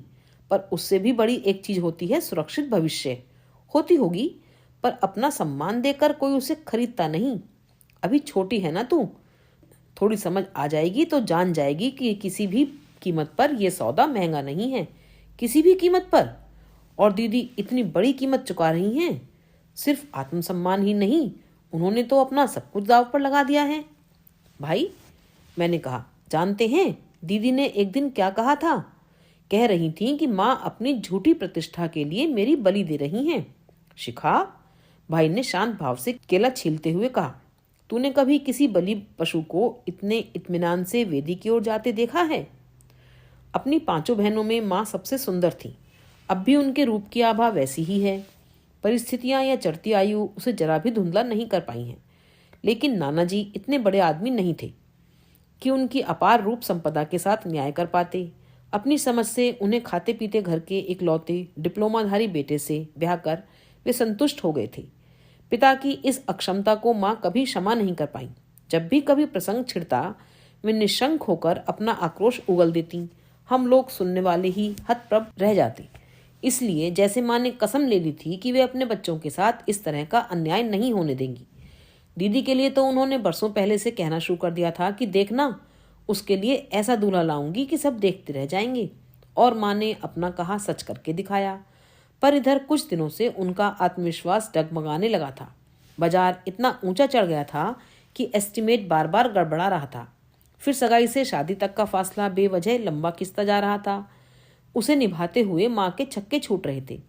पर उससे भी बड़ी एक चीज होती है सुरक्षित भविष्य। होती होगी, पर अपना सम्मान देकर कोई उसे खरीदता नहीं। अभी छोटी है ना तू, थोड़ी समझ आ जाएगी तो जान जाएगी कि किसी भी कीमत पर यह सौदा महंगा नहीं है, किसी भी कीमत पर। और दीदी इतनी बड़ी कीमत चुका रही हैं। सिर्फ आत्मसम्मान ही नहीं, उन्होंने तो अपना सब कुछ दांव पर लगा दिया है। भाई, मैंने कहा, जानते हैं दीदी ने एक दिन क्या कहा था? कह रही थी कि माँ अपनी झूठी प्रतिष्ठा के लिए मेरी बलि दे रही हैं। शिखा, भाई ने शांत भाव से केला छीलते हुए कहा, तूने कभी किसी बलि पशु को इतने इत्मीनान से वेदी की ओर जाते देखा है? अपनी पांचों बहनों में माँ सबसे सुंदर थी। अब भी उनके रूप की आभा वैसी ही है। परिस्थितियां या चढ़ती आयु उसे जरा भी धुंधला नहीं कर पाई हैं। लेकिन नाना जी इतने बड़े आदमी नहीं थे कि उनकी अपार रूप संपदा के साथ न्याय कर पाते। अपनी समझ से उन्हें खाते पीते घर के इकलौते डिप्लोमाधारी बेटे से ब्याह कर वे संतुष्ट हो गए थे। पिता की इस अक्षमता को माँ कभी क्षमा नहीं कर पाई। जब भी कभी प्रसंग छिड़ता वे निशंक होकर अपना आक्रोश उगल देती। हम लोग सुनने वाले ही हतप्रभ रह जाते। इसलिए जैसे माँ ने कसम ले ली थी कि वे अपने बच्चों के साथ इस तरह का अन्याय नहीं होने देंगी। दीदी के लिए तो उन्होंने बरसों पहले से कहना शुरू कर दिया था कि देखना, उसके लिए ऐसा दूल्हा लाऊंगी कि सब देखते रह जाएंगे। और माँ ने अपना कहा सच करके दिखाया। पर इधर कुछ दिनों से उनका आत्मविश्वास डगमगाने लगा था। बाजार इतना ऊंचा चढ़ गया था कि एस्टीमेट बार बार गड़बड़ा रहा था। फिर सगाई से शादी तक का फासला बेवजह लंबा खिंचता जा रहा था। उसे निभाते हुए माँ के छक्के छूट रहे थे।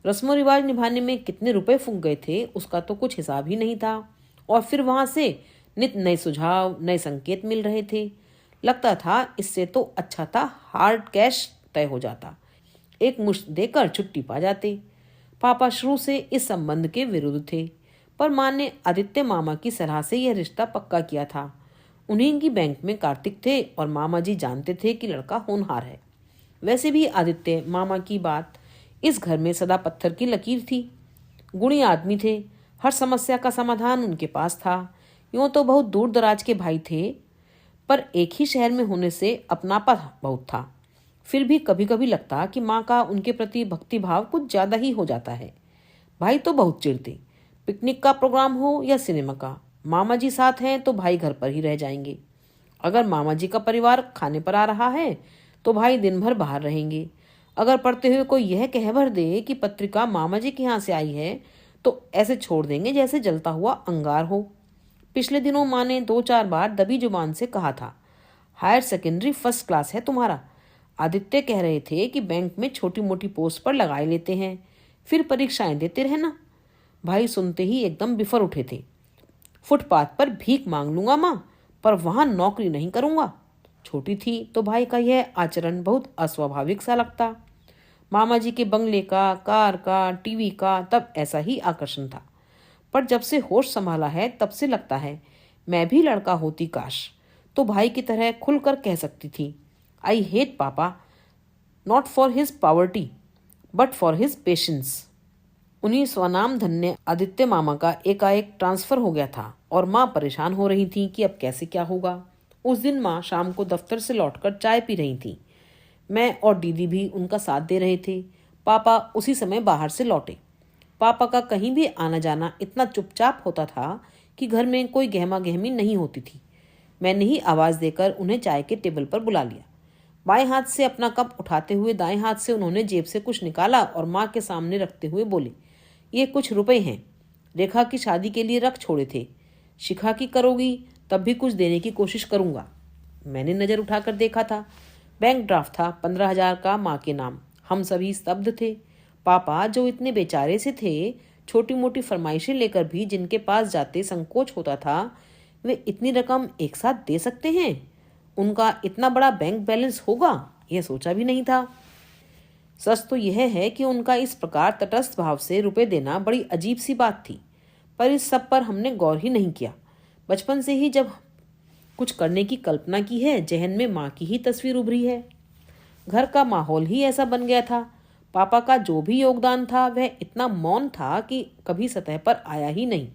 रस्मों रिवाज निभाने में कितने रुपए फूंक गए थे उसका तो कुछ हिसाब ही नहीं था। और फिर वहां से नित नए सुझाव, नए संकेत मिल रहे थे। लगता था इससे तो अच्छा था हार्ड कैश तय हो जाता, एक मुश्त देकर छुट्टी पा जाते। पापा शुरू से इस संबंध के विरुद्ध थे, पर माँ ने आदित्य मामा की सलाह से यह रिश्ता पक्का किया था। उन्हीं की बैंक में कार्तिक थे और मामा जी जानते थे कि लड़का होनहार है। वैसे भी आदित्य मामा की बात इस घर में सदा पत्थर की लकीर थी। गुणी आदमी थे, हर समस्या का समाधान उनके पास था। यूं तो बहुत दूर दराज के भाई थे, पर एक ही शहर में होने से अपनापन बहुत था। फिर भी कभी कभी लगता कि माँ का उनके प्रति भक्ति भाव कुछ ज्यादा ही हो जाता है। भाई तो बहुत चिढ़ते, पिकनिक का प्रोग्राम हो या सिनेमा का, मामा जी साथ हैं तो भाई घर पर ही रह जाएंगे। अगर मामा जी का परिवार खाने पर आ रहा है तो भाई दिन भर बाहर रहेंगे। अगर पढ़ते हुए कोई यह कह भर दे कि पत्रिका मामा जी के यहाँ से आई है तो ऐसे छोड़ देंगे जैसे जलता हुआ अंगार हो। पिछले दिनों माँ ने 2-4 बार दबी जुबान से कहा था, हायर सेकेंडरी फर्स्ट क्लास है तुम्हारा। आदित्य कह रहे थे कि बैंक में छोटी मोटी पोस्ट पर लगाए लेते हैं, फिर परीक्षाएं देते रहना। भाई सुनते ही एकदम बिफर उठे थे। फुटपाथ पर भीख मांग लूंगा माँ, पर वहां नौकरी नहीं करूंगा। छोटी थी तो भाई का यह आचरण बहुत अस्वाभाविक सा लगता। मामा जी के बंगले का, कार का, टीवी का तब ऐसा ही आकर्षण था। पर जब से होश संभाला है तब से लगता है मैं भी लड़का होती काश, तो भाई की तरह खुलकर कह सकती थी, आई हेट पापा, not for his poverty but for his patience. उन्हीं स्वनाम धन्य आदित्य मामा का एकाएक ट्रांसफर हो गया था और माँ परेशान हो रही थी कि अब कैसे क्या होगा। उस दिन माँ शाम को दफ्तर से लौटकर चाय पी रही थी। मैं और दीदी भी उनका साथ दे रहे थे। पापा उसी समय बाहर से लौटे। पापा का कहीं भी आना जाना इतना चुपचाप होता था कि घर में कोई गहमा गहमी नहीं होती थी। मैंने ही आवाज़ देकर उन्हें चाय के टेबल पर बुला लिया। बाएं हाथ से अपना कप उठाते हुए दाएं हाथ से उन्होंने जेब से कुछ निकाला और माँ के सामने रखते हुए बोले, ये कुछ रुपए हैं, रेखा की शादी के लिए रख छोड़े थे। शिखा की करोगी तब भी कुछ देने की कोशिश करूंगा। मैंने नज़र उठाकर देखा था, बैंक ड्राफ्ट था 15,000 का माँ के नाम। हम सभी स्तब्ध थे। पापा जो इतने बेचारे से थे, छोटी मोटी फरमाइशें लेकर भी जिनके पास जाते संकोच होता था, वे इतनी रकम एक साथ दे सकते हैं। उनका इतना बड़ा बैंक बैलेंस होगा यह सोचा भी नहीं था। सच तो यह है कि उनका इस प्रकार तटस्थ भाव से रुपए देना बड़ी अजीब सी बात थी, पर इस सब पर हमने गौर ही नहीं किया। बचपन से ही जब कुछ करने की कल्पना की है, जहन में माँ की ही तस्वीर उभरी है। घर का माहौल ही ऐसा बन गया था। पापा का जो भी योगदान था वह इतना मौन था कि कभी सतह पर आया ही नहीं।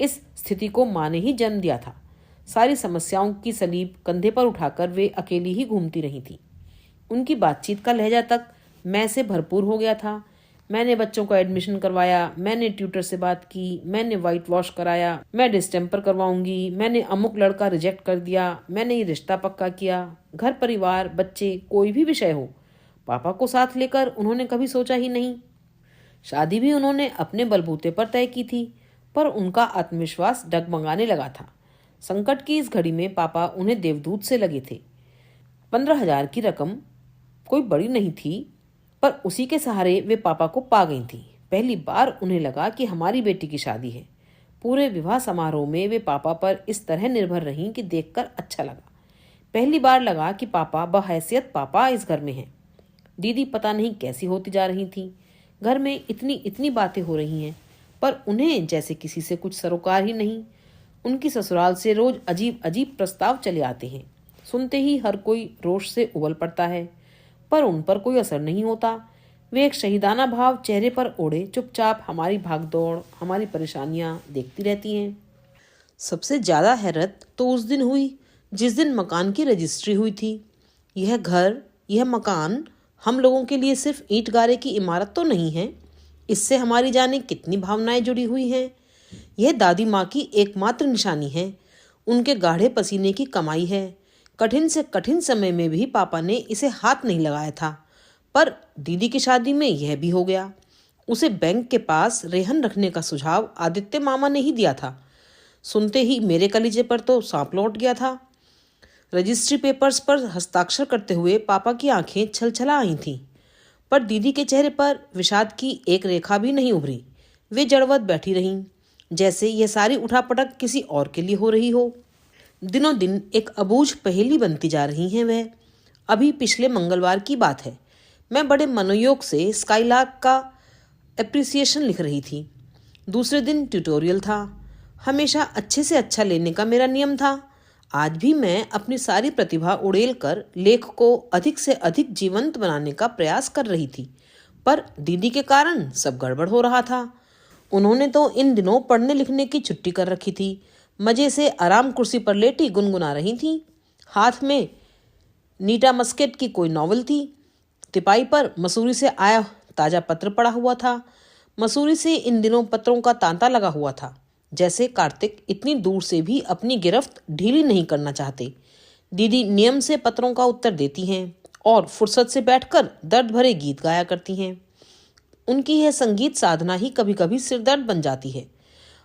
इस स्थिति को माँ ने ही जन्म दिया था। सारी समस्याओं की सलीब कंधे पर उठाकर वे अकेली ही घूमती रही थी। उनकी बातचीत का लहजा तक मैं से भरपूर हो गया था। मैंने बच्चों का एडमिशन करवाया, मैंने ट्यूटर से बात की, मैंने वाइट वॉश कराया, मैं डिस्टेम्पर करवाऊंगी, मैंने अमुक लड़का रिजेक्ट कर दिया, मैंने ये रिश्ता पक्का किया। घर परिवार, बच्चे, कोई भी विषय हो, पापा को साथ लेकर उन्होंने कभी सोचा ही नहीं। शादी भी उन्होंने अपने बलबूते पर तय की थी, पर उनका आत्मविश्वास डगमगाने लगा था। संकट की इस घड़ी में पापा उन्हें देवदूत से लगे थे। 15,000 की रकम कोई बड़ी नहीं थी, पर उसी के सहारे वे पापा को पा गई थी। पहली बार उन्हें लगा कि हमारी बेटी की शादी है। पूरे विवाह समारोह में वे पापा पर इस तरह निर्भर रहीं कि देखकर अच्छा लगा। पहली बार लगा कि पापा बहैसियत पापा इस घर में हैं। दीदी पता नहीं कैसी होती जा रही थी। घर में इतनी इतनी बातें हो रही हैं, पर उन्हें जैसे किसी से कुछ सरोकार ही नहीं। उनकी ससुराल से रोज अजीब अजीब प्रस्ताव चले आते हैं। सुनते ही हर कोई रोष से उबल पड़ता है। पर उन पर कोई असर नहीं होता। वे एक शहीदाना भाव चेहरे पर ओढ़े चुपचाप हमारी भागदौड़, हमारी परेशानियां देखती रहती हैं। सबसे ज्यादा हैरत तो उस दिन हुई जिस दिन मकान की रजिस्ट्री हुई थी। यह घर, यह मकान हम लोगों के लिए सिर्फ ईंट गारे की इमारत तो नहीं है। इससे हमारी जाने कितनी भावनाएं जुड़ी हुई हैं। यह दादी माँ की एकमात्र निशानी है, उनके गाढ़े पसीने की कमाई है। कठिन से कठिन समय में भी पापा ने इसे हाथ नहीं लगाया था, पर दीदी की शादी में यह भी हो गया। उसे बैंक के पास रेहन रखने का सुझाव आदित्य मामा ने ही दिया था। सुनते ही मेरे कलीजे पर तो सांप लौट गया था। रजिस्ट्री पेपर्स पर हस्ताक्षर करते हुए पापा की आंखें छलछला आई थीं, पर दीदी के चेहरे पर विषाद की एक रेखा भी नहीं उभरी। वे जड़वत बैठी रहीं, जैसे यह सारी उठापटक किसी और के लिए हो रही हो। दिनों दिन एक अबूझ पहेली बनती जा रही है वह। अभी पिछले मंगलवार की बात है, मैं बड़े मनोयोग से स्काईलार्क का एप्रिसिएशन लिख रही थी। दूसरे दिन ट्यूटोरियल था। हमेशा अच्छे से अच्छा लेने का मेरा नियम था। आज भी मैं अपनी सारी प्रतिभा उड़ेल कर लेख को अधिक से अधिक जीवंत बनाने का प्रयास कर रही थी, पर दीदी के कारण सब गड़बड़ हो रहा था। उन्होंने तो इन दिनों पढ़ने लिखने की छुट्टी कर रखी थी। मजे से आराम कुर्सी पर लेटी गुनगुना रही थी। हाथ में नीटा मस्केट की कोई नॉवल थी। तिपाई पर मसूरी से आया ताजा पत्र पड़ा हुआ था। मसूरी से इन दिनों पत्रों का तांता लगा हुआ था, जैसे कार्तिक इतनी दूर से भी अपनी गिरफ्त ढीली नहीं करना चाहते। दीदी नियम से पत्रों का उत्तर देती हैं और फुर्सत से बैठकर दर्द भरे गीत गाया करती हैं। उनकी यह संगीत साधना ही कभी कभी सिरदर्द बन जाती है।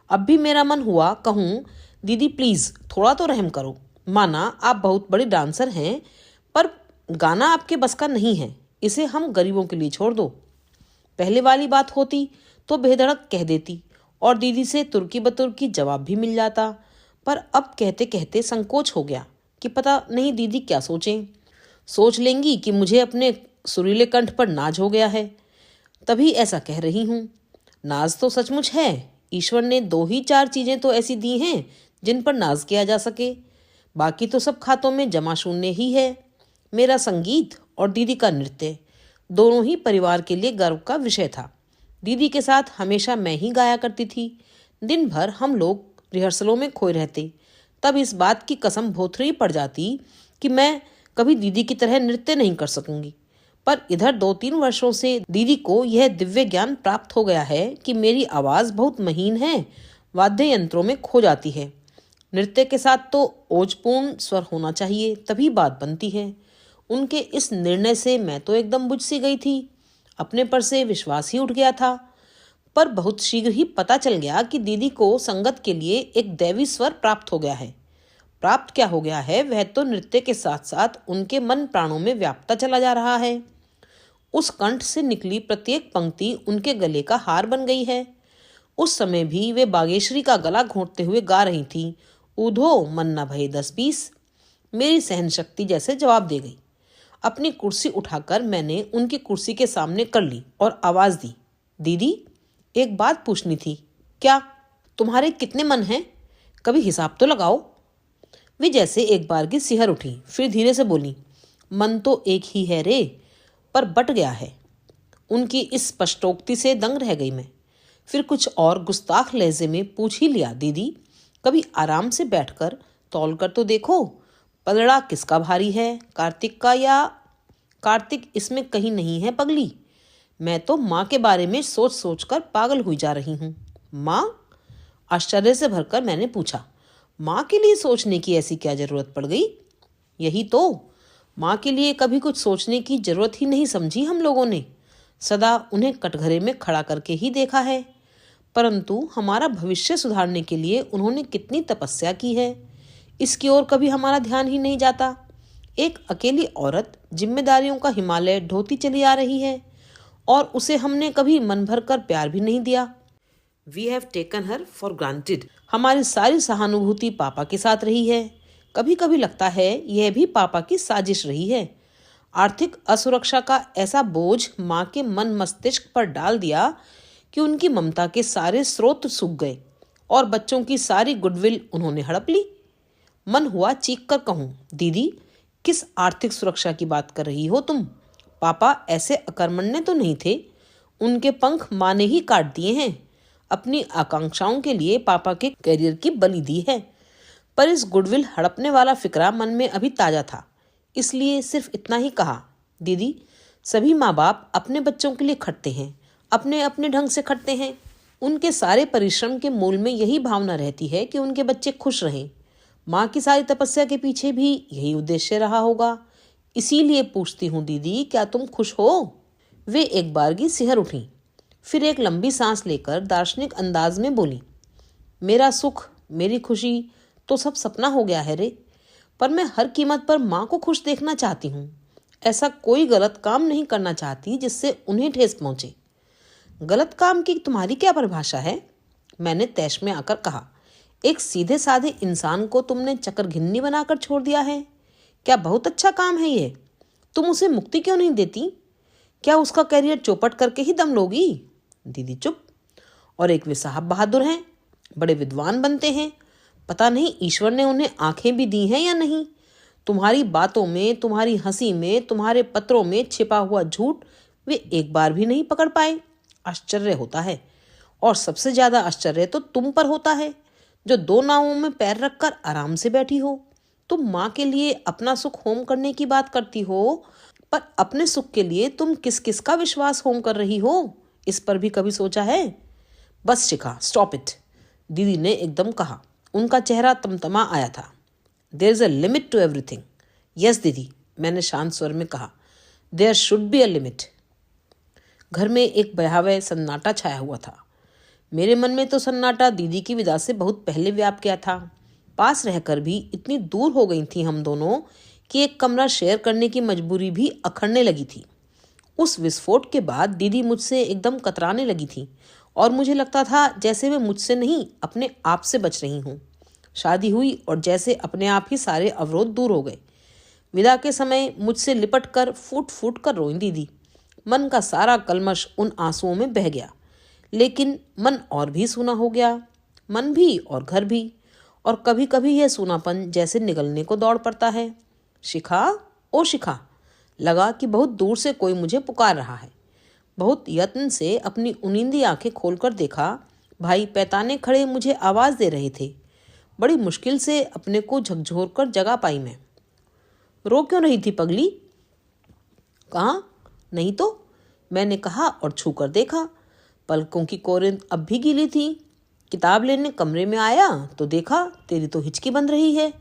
अब भी मेरा मन हुआ कहूँ, दीदी प्लीज थोड़ा तो रहम करो। माना आप बहुत बड़ी डांसर हैं, पर गाना आपके बस का नहीं है। इसे हम गरीबों के लिए छोड़ दो। पहले वाली बात होती तो बेधड़क कह देती और दीदी से तुर्की बतुर्की जवाब भी मिल जाता, पर अब कहते कहते संकोच हो गया कि पता नहीं दीदी क्या सोचें। सोच लेंगी कि मुझे अपने सुरीले कंठ पर नाज हो गया है, तभी ऐसा कह रही हूँ। नाज तो सचमुच है। ईश्वर ने 2 ही 4 चीजें तो ऐसी दी हैं जिन पर नाज किया जा सके। बाकी तो सब खातों में जमा शून्य ही है। मेरा संगीत और दीदी का नृत्य दोनों ही परिवार के लिए गर्व का विषय था। दीदी के साथ हमेशा मैं ही गाया करती थी। दिन भर हम लोग रिहर्सलों में खोए रहते। तब इस बात की कसम भोथरी पड़ जाती कि मैं कभी दीदी की तरह नृत्य नहीं कर सकूंगी। पर इधर 2-3 वर्षों से दीदी को यह दिव्य ज्ञान प्राप्त हो गया है कि मेरी आवाज बहुत महीन है, वाद्य यंत्रों में खो जाती है। नृत्य के साथ तो ओजपूर्ण स्वर होना चाहिए, तभी बात बनती है। उनके इस निर्णय से मैं तो एकदम बुझ सी गई थी। अपने पर से विश्वास ही उठ गया था। पर बहुत शीघ्र ही पता चल गया कि दीदी को संगत के लिए एक दैवी स्वर प्राप्त हो गया है। प्राप्त क्या हो गया है, वह तो नृत्य के साथ साथ उनके मन प्राणों में व्यापता चला जा रहा है। उस कंठ से निकली प्रत्येक पंक्ति उनके गले का हार बन गई है। उस समय भी वे बागेश्वरी का गला घोंटते हुए गा रही थीं, ऊधो मन न भये 10-20। मेरी सहन शक्ति जैसे जवाब दे गई। अपनी कुर्सी उठाकर मैंने उनकी कुर्सी के सामने कर ली और आवाज दी, दीदी एक बात पूछनी थी। क्या? तुम्हारे कितने मन हैं? कभी हिसाब तो लगाओ। वे जैसे एक बार की सिहर उठी, फिर धीरे से बोली, मन तो एक ही है रे, पर बट गया है। उनकी इस स्पष्टोक्ति से दंग रह गई मैं। फिर कुछ और गुस्ताख लहजे में पूछ ही लिया, दीदी कभी आराम से बैठकर तौल कर तो देखो, पलड़ा किसका भारी है, कार्तिक का या? कार्तिक इसमें कहीं नहीं है पगली। मैं तो माँ के बारे में सोच सोच कर पागल हुई जा रही हूँ। माँ? आश्चर्य से भरकर मैंने पूछा, माँ के लिए सोचने की ऐसी क्या जरूरत पड़ गई? यही तो, माँ के लिए कभी कुछ सोचने की जरूरत ही नहीं समझी हम लोगों ने। सदा उन्हें कटघरे में खड़ा करके ही देखा है। परंतु हमारा भविष्य सुधारने के लिए उन्होंने कितनी तपस्या की है, इसकी ओर कभी हमारा ध्यान ही नहीं जाता। एक अकेली औरत जिम्मेदारियों का हिमालय ढोती चली आ रही है और उसे हमने कभी मन भर कर प्यार भी नहीं दिया। We have taken her for granted. हमारी सारी सहानुभूति पापा के साथ रही है। कभी कभी लगता है यह भी पापा की साजिश रही है। आर्थिक असुरक्षा का ऐसा बोझ माँ के मन मस्तिष्क पर डाल दिया कि उनकी ममता के सारे स्रोत सूख गए और बच्चों की सारी गुडविल उन्होंने हड़प ली। मन हुआ चीख कर कहूँ, दीदी किस आर्थिक सुरक्षा की बात कर रही हो तुम? पापा ऐसे अकर्मण्य तो नहीं थे, उनके पंख माँ ने ही काट दिए हैं। अपनी आकांक्षाओं के लिए पापा के करियर की बलि दी है। पर इस गुडविल हड़पने वाला फिक्रा मन में अभी ताजा था, इसलिए सिर्फ इतना ही कहा, दीदी, सभी माँ बाप अपने बच्चों के लिए खटते हैं, अपने अपने ढंग से खटते हैं। उनके सारे परिश्रम के मूल में यही भावना रहती है कि उनके बच्चे खुश रहें। माँ की सारी तपस्या के पीछे भी यही उद्देश्य रहा होगा। इसीलिए पूछती हूँ दीदी, क्या तुम खुश हो? वे एक बारगी सिहर उठी, फिर एक लंबी सांस लेकर दार्शनिक अंदाज में बोली, मेरा सुख, मेरी खुशी तो सब सपना हो गया है रे, पर मैं हर कीमत पर माँ को खुश देखना चाहती हूँ। ऐसा कोई गलत काम नहीं करना चाहती जिससे उन्हें ठेस पहुंचे। गलत काम की तुम्हारी क्या परिभाषा है? मैंने तैश में आकर कहा। एक सीधे साधे इंसान को तुमने चकरघिन्नी बनाकर छोड़ दिया है। क्या बहुत अच्छा काम है ये? तुम उसे मुक्ति क्यों नहीं देती? क्या उसका करियर चौपट करके ही दम लोगी? दीदी चुप। और एक वे साहब बहादुर हैं, बड़े विद्वान बनते हैं। पता नहीं ईश्वर ने उन्हें आंखें भी दी हैं या नहीं। तुम्हारी बातों में, तुम्हारी हंसी में, तुम्हारे पत्रों में छिपा हुआ झूठ वे एक बार भी नहीं पकड़ पाए। आश्चर्य होता है। और सबसे ज्यादा आश्चर्य तो तुम पर होता है, जो 2 नावों में पैर रखकर आराम से बैठी हो। तुम माँ के लिए अपना सुख होम करने की बात करती हो, पर अपने सुख के लिए तुम किस किस का विश्वास होम कर रही हो, इस पर भी कभी सोचा है? बस शिखा, स्टॉप इट, दीदी ने एकदम कहा। उनका चेहरा तमतमा आया था। There is a limit to everything. Yes दीदी, मैंने शांत स्वर में कहा, there should be a limit. घर में एक भयावह सन्नाटा छाया हुआ था। मेरे मन में तो सन्नाटा दीदी की विदा से बहुत पहले व्याप गया था। पास रहकर भी इतनी दूर हो गई थी हम दोनों कि एक कमरा शेयर करने की मजबूरी भी अखड़ने लगी थी। उस विस्फोट के बाद दीदी मुझसे एकदम कतराने लगी थी और मुझे लगता था जैसे वे मुझसे नहीं, अपने आप से बच रही हूँ। शादी हुई और जैसे अपने आप ही सारे अवरोध दूर हो गए। विदा के समय मुझसे लिपट कर फूट फूट कर रोई दीदी। मन का सारा कलमश उन आंसुओं में बह गया। लेकिन मन और भी सूना हो गया, मन भी और घर भी। और कभी कभी यह सूनापन जैसे निगलने को दौड़ पड़ता है। शिखा, ओ शिखा, लगा कि बहुत दूर से कोई मुझे पुकार रहा है। बहुत यत्न से अपनी उनींदी आंखें खोलकर देखा। भाई पैताने खड़े मुझे आवाज दे रहे थे। बड़ी मुश्किल से अपने को झकझोर कर जगा पाई मैं। रो क्यों रही थी पगली? कहाँ? नहीं तो, मैंने कहा और छू कर देखा। पलकों की कोरें अब भी गीली थी। किताब लेने कमरे में आया तो देखा तेरी तो हिचकी बंध रही है।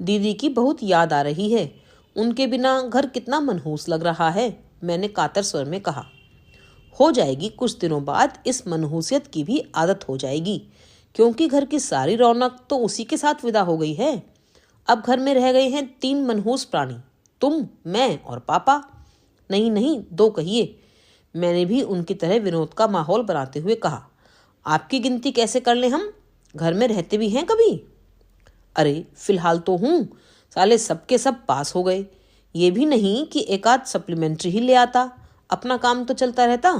दीदी की बहुत याद आ रही है। उनके बिना घर कितना मनहूस लग रहा है, मैंने कातर स्वर में कहा। हो जाएगी, कुछ दिनों बाद इस मनहूसियत की भी आदत हो जाएगी, क्योंकि घर की सारी रौनक तो उसी के साथ विदा हो गई है। अब घर में रह गए हैं 3 मनहूस प्राणी, तुम, मैं और पापा। नहीं नहीं, 2 कहिए। मैंने भी उनकी तरह विनोद का माहौल बनाते हुए कहा। आपकी गिनती कैसे कर ले हम? घर में रहते भी हैं कभी? अरे फिलहाल तो हूँ, साले सबके सब पास हो गए। ये भी नहीं कि एक आध सप्लीमेंट्री ही ले आता, अपना काम तो चलता रहता।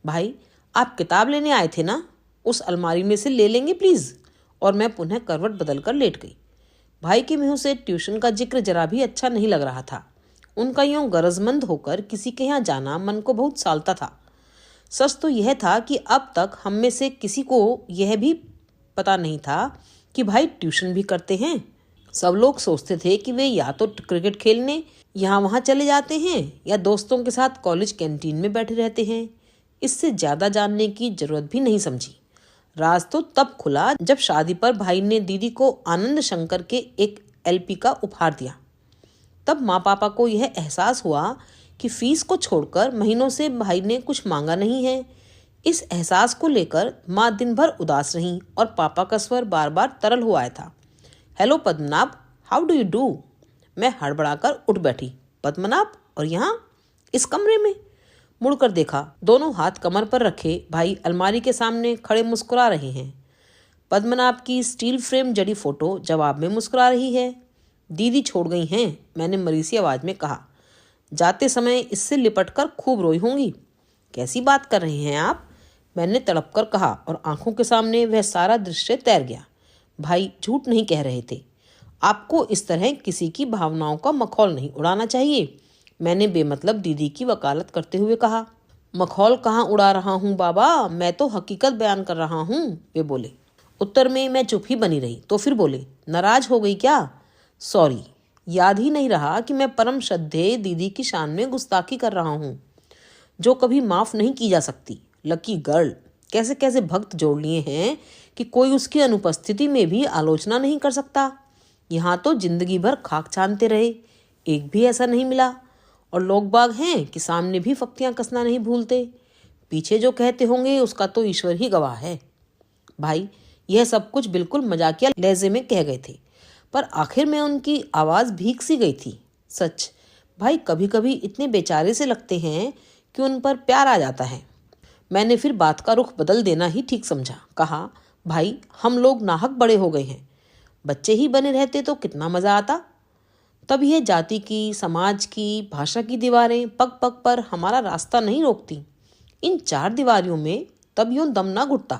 भाई, आप किताब लेने आए थे ना, उस अलमारी में से ले लेंगे प्लीज। और मैं पुनः करवट बदल कर लेट गई। भाई के मुंह से ट्यूशन का जिक्र जरा भी अच्छा नहीं लग रहा था। उनका यूं गरजमंद होकर किसी के यहाँ जाना मन को बहुत सालता था। सच तो यह था कि अब तक हम में से किसी को यह भी पता नहीं था कि भाई ट्यूशन भी करते हैं। सब लोग सोचते थे कि वे या तो क्रिकेट खेलने यहाँ वहाँ चले जाते हैं या दोस्तों के साथ कॉलेज कैंटीन में बैठे रहते हैं। इससे ज़्यादा जानने की जरूरत भी नहीं समझी। राज तो तब खुला जब शादी पर भाई ने दीदी को आनंद शंकर के एक LP का उपहार दिया। तब माँ पापा को यह एहसास हुआ कि फीस को छोड़कर महीनों से भाई ने कुछ मांगा नहीं है। इस एहसास को लेकर माँ दिन भर उदास रहीं और पापा का स्वर बार बार तरल हो आया था। Hello Padmanabh, how do you do? मैं हड़बड़ाकर उठ बैठी। पद्मनाभ? और यहाँ इस कमरे में? मुड़कर देखा, दोनों हाथ कमर पर रखे भाई अलमारी के सामने खड़े मुस्कुरा रहे हैं। पद्मनाभ की स्टील फ्रेम जड़ी फोटो जवाब में मुस्कुरा रही है। दीदी छोड़ गई हैं, मैंने मरीसी आवाज में कहा। जाते समय इससे लिपट कर खूब रोई होंगी। कैसी बात कर रहे हैं आप? मैंने तड़प कर कहा और आंखों के सामने वह सारा दृश्य तैर गया। भाई झूठ नहीं कह रहे थे। आपको इस तरह किसी की भावनाओं का मखौल नहीं उड़ाना चाहिए। मैंने बेमतलब दीदी की वकालत करते हुए कहा। मखौल कहाँ उड़ा रहा हूँ बाबा, मैं तो हकीकत बयान कर रहा हूँ, वे बोले। उत्तर में मैं चुप ही बनी रही। तो फिर बोले, नाराज हो गई क्या? सॉरी, याद ही नहीं रहा कि मैं परम श्रद्धेय दीदी की शान में गुस्ताखी कर रहा हूँ, जो कभी माफ नहीं की जा सकती। लकी गर्ल, कैसे कैसे भक्त जोड़ लिए हैं कि कोई उसकी अनुपस्थिति में भी आलोचना नहीं कर सकता। यहाँ तो जिंदगी भर खाक छानते रहे, एक भी ऐसा नहीं मिला। और लोग बाग हैं कि सामने भी फप्तियां कसना नहीं भूलते। पीछे जो कहते होंगे उसका तो ईश्वर ही गवाह है। भाई, यह सब कुछ बिल्कुल मजाकिया लहजे में कह गए थे, पर आखिर में उनकी आवाज़ भीग सी गई थी। सच भाई, कभी कभी इतने बेचारे से लगते हैं कि उन पर प्यार आ जाता है। मैंने फिर बात का रुख बदल देना ही ठीक समझा। कहा, भाई हम लोग नाहक बड़े हो गए हैं, बच्चे ही बने रहते तो कितना मज़ा आता। तब यह जाति की, समाज की, भाषा की दीवारें पग पग पर हमारा रास्ता नहीं रोकती। इन चार दीवारियों में तब यूं दम ना घुटता।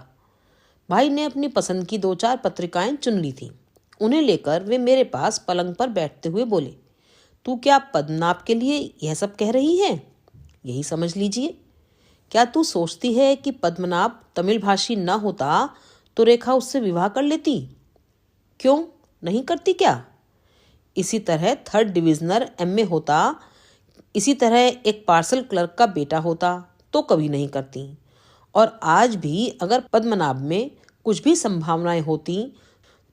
भाई ने अपनी पसंद की 2-4 पत्रिकाएं चुन ली थीं। उन्हें लेकर वे मेरे पास पलंग पर बैठते हुए बोले, तू क्या पद्मनाभ के लिए यह सब कह रही है? यही समझ लीजिए। क्या तू सोचती है कि पद्मनाभ तमिल भाषी न होता तो रेखा उससे विवाह कर लेती? क्यों नहीं करती क्या? इसी तरह 3rd डिविजनर एमए होता, इसी तरह एक पार्सल क्लर्क का बेटा होता तो कभी नहीं करती। और आज भी अगर पद्मनाभ में कुछ भी संभावनाएं होती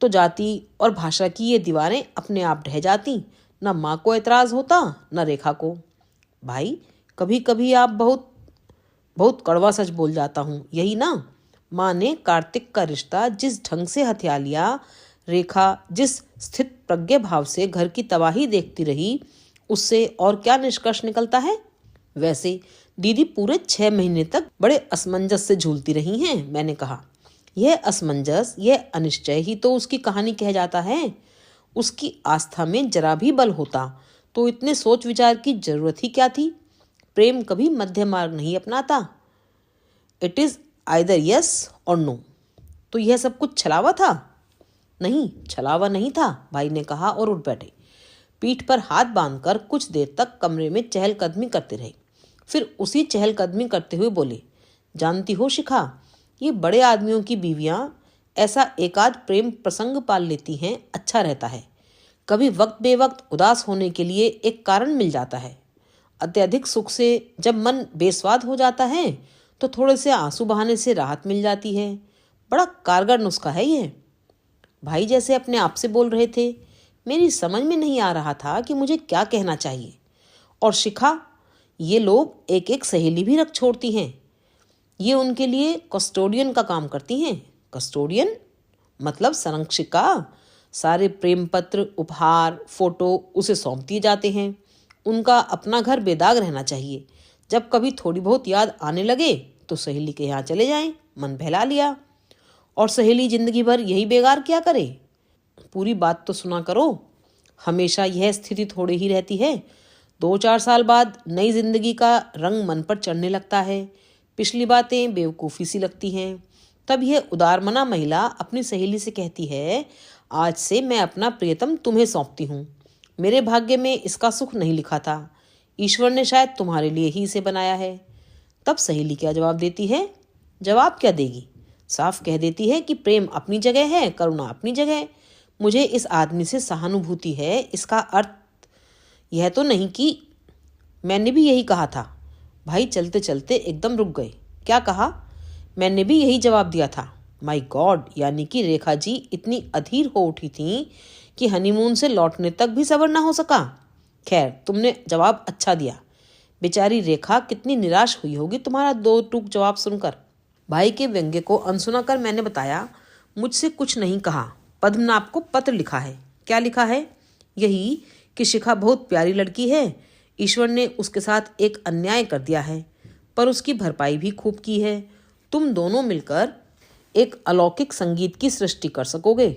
तो जाति और भाषा की ये दीवारें अपने आप ढह जाती। न माँ को एतराज़ होता, न रेखा को। भाई, कभी कभी आप बहुत बहुत कड़वा सच बोल जाता हूँ, यही ना? माँ ने कार्तिक का रिश्ता जिस ढंग से हथिया लिया, रेखा जिस स्थित प्रज्ञ भाव से घर की तबाही देखती रही, उससे और क्या निष्कर्ष निकलता है? वैसे दीदी पूरे 6 महीने तक बड़े असमंजस से झूलती रही हैं, मैंने कहा। यह असमंजस, यह अनिश्चय ही तो उसकी कहानी कह जाता है। उसकी आस्था में जरा भी बल होता तो इतने सोच विचार की जरूरत ही क्या थी? प्रेम कभी मध्य मार्ग नहीं अपनाता। इट इज आइदर यस और नो। तो यह सब कुछ छलावा था? नहीं, छलावा नहीं था, भाई ने कहा और उठ बैठे। पीठ पर हाथ बांधकर कुछ देर तक कमरे में चहलकदमी करते रहे। फिर उसी चहलकदमी करते हुए बोले, जानती हो शिखा, ये बड़े आदमियों की बीवियां ऐसा एकाध प्रेम प्रसंग पाल लेती हैं, अच्छा रहता है। कभी वक्त बेवक्त उदास होने के लिए एक कारण मिल जाता है। अत्यधिक सुख से जब मन बेस्वाद हो जाता है तो थोड़े से आंसू बहाने से राहत मिल जाती है। बड़ा कारगर नुस्खा है यह। भाई जैसे अपने आप से बोल रहे थे। मेरी समझ में नहीं आ रहा था कि मुझे क्या कहना चाहिए। और शिखा, ये लोग एक एक सहेली भी रख छोड़ती हैं। ये उनके लिए कस्टोडियन का काम करती हैं। कस्टोडियन मतलब संरक्षिका। सारे प्रेम पत्र, उपहार, फोटो उसे सौंप दिए जाते हैं। उनका अपना घर बेदाग रहना चाहिए। जब कभी थोड़ी बहुत याद आने लगे तो सहेली के यहाँ चले जाएं, मन बहला लिया। और सहेली जिंदगी भर यही बेगार क्या करे? पूरी बात तो सुना करो। हमेशा यह स्थिति थोड़ी ही रहती है। 2-4 साल बाद नई जिंदगी का रंग मन पर चढ़ने लगता है। पिछली बातें बेवकूफ़ी सी लगती हैं। तब यह उदारमना महिला अपनी सहेली से कहती है, आज से मैं अपना प्रियतम तुम्हें सौंपती हूँ। मेरे भाग्य में इसका सुख नहीं लिखा था। ईश्वर ने शायद तुम्हारे लिए ही इसे बनाया है। तब सहेली क्या जवाब देती है? जवाब क्या देगी? साफ कह देती है कि प्रेम अपनी जगह है, करुणा अपनी जगह। मुझे इस आदमी से सहानुभूति है, इसका अर्थ यह तो नहीं कि मैंने भी यही कहा था। भाई चलते चलते एकदम रुक गए। क्या कहा? मैंने भी यही जवाब दिया था। माय गॉड, यानी कि रेखा जी इतनी अधीर हो उठी थी कि हनीमून से लौटने तक भी सब्र ना हो सका। खैर, तुमने जवाब अच्छा दिया। बेचारी रेखा कितनी निराश हुई होगी तुम्हारा 2 टूक जवाब सुनकर। भाई के व्यंग्य को अनसुना कर मैंने बताया, मुझसे कुछ नहीं कहा। पद्मनाभ को पत्र लिखा है। क्या लिखा है? यही कि शिखा बहुत प्यारी लड़की है। ईश्वर ने उसके साथ एक अन्याय कर दिया है, पर उसकी भरपाई भी खूब की है। तुम दोनों मिलकर एक अलौकिक संगीत की सृष्टि कर सकोगे।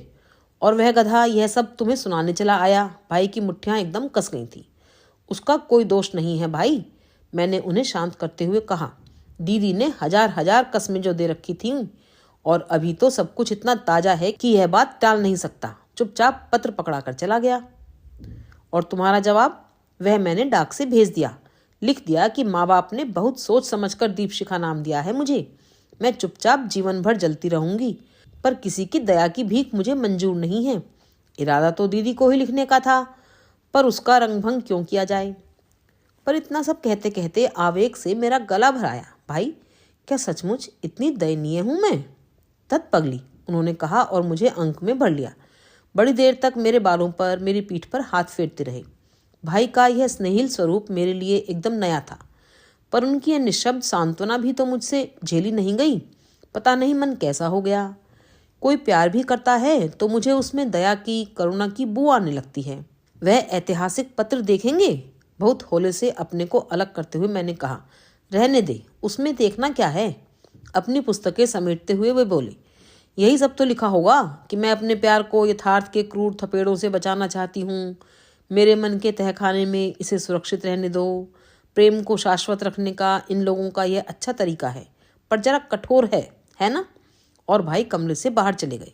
और वह गधा यह सब तुम्हें सुनाने चला आया। भाई की मुट्ठियां एकदम कस गई थी। उसका कोई दोष नहीं है भाई, मैंने उन्हें शांत करते हुए कहा। दीदी ने हजार कस्में जो दे रखी थी, और अभी तो सब कुछ इतना ताजा है कि यह बात टाल नहीं सकता। चुपचाप पत्र पकड़ा कर चला गया। और तुम्हारा जवाब? वह मैंने डाक से भेज दिया। लिख दिया कि माँ बाप ने बहुत सोच समझकर दीपशिखा नाम दिया है मुझे। मैं चुपचाप जीवन भर जलती रहूंगी, पर किसी की दया की भीख मुझे मंजूर नहीं है। इरादा तो दीदी को ही लिखने का था, पर उसका रंगभंग क्यों किया जाए। पर इतना सब कहते कहते आवेग से मेरा गला भर आया। भाई, क्या सचमुच इतनी दयनीय हूं मैं? तत पगली, उन्होंने कहा और मुझे अंक में भर लिया। बड़ी देर तक मेरे बालों पर, मेरी पीठ पर हाथ फेरते रहे। भाई का यह स्नेहिल स्वरूप मेरे लिए एकदम नया था, पर उनकी यह निःशब्द सांत्वना भी तो मुझसे झेली नहीं गई। पता नहीं मन कैसा हो गया। कोई प्यार भी करता है तो मुझे उसमें दया की, करुणा की बू आने लगती है। वह ऐतिहासिक पत्र देखेंगे? बहुत हौले से अपने को अलग करते हुए मैंने कहा। रहने दे, उसमें देखना क्या है? अपनी पुस्तकें समेटते हुए वे बोले, यही सब तो लिखा होगा कि मैं अपने प्यार को यथार्थ के क्रूर थपेड़ों से बचाना चाहती हूँ। मेरे मन के तहखाने में इसे सुरक्षित रहने दो। प्रेम को शाश्वत रखने का इन लोगों का यह अच्छा तरीका है, पर जरा कठोर है ना? और भाई कमरे से बाहर चले गए।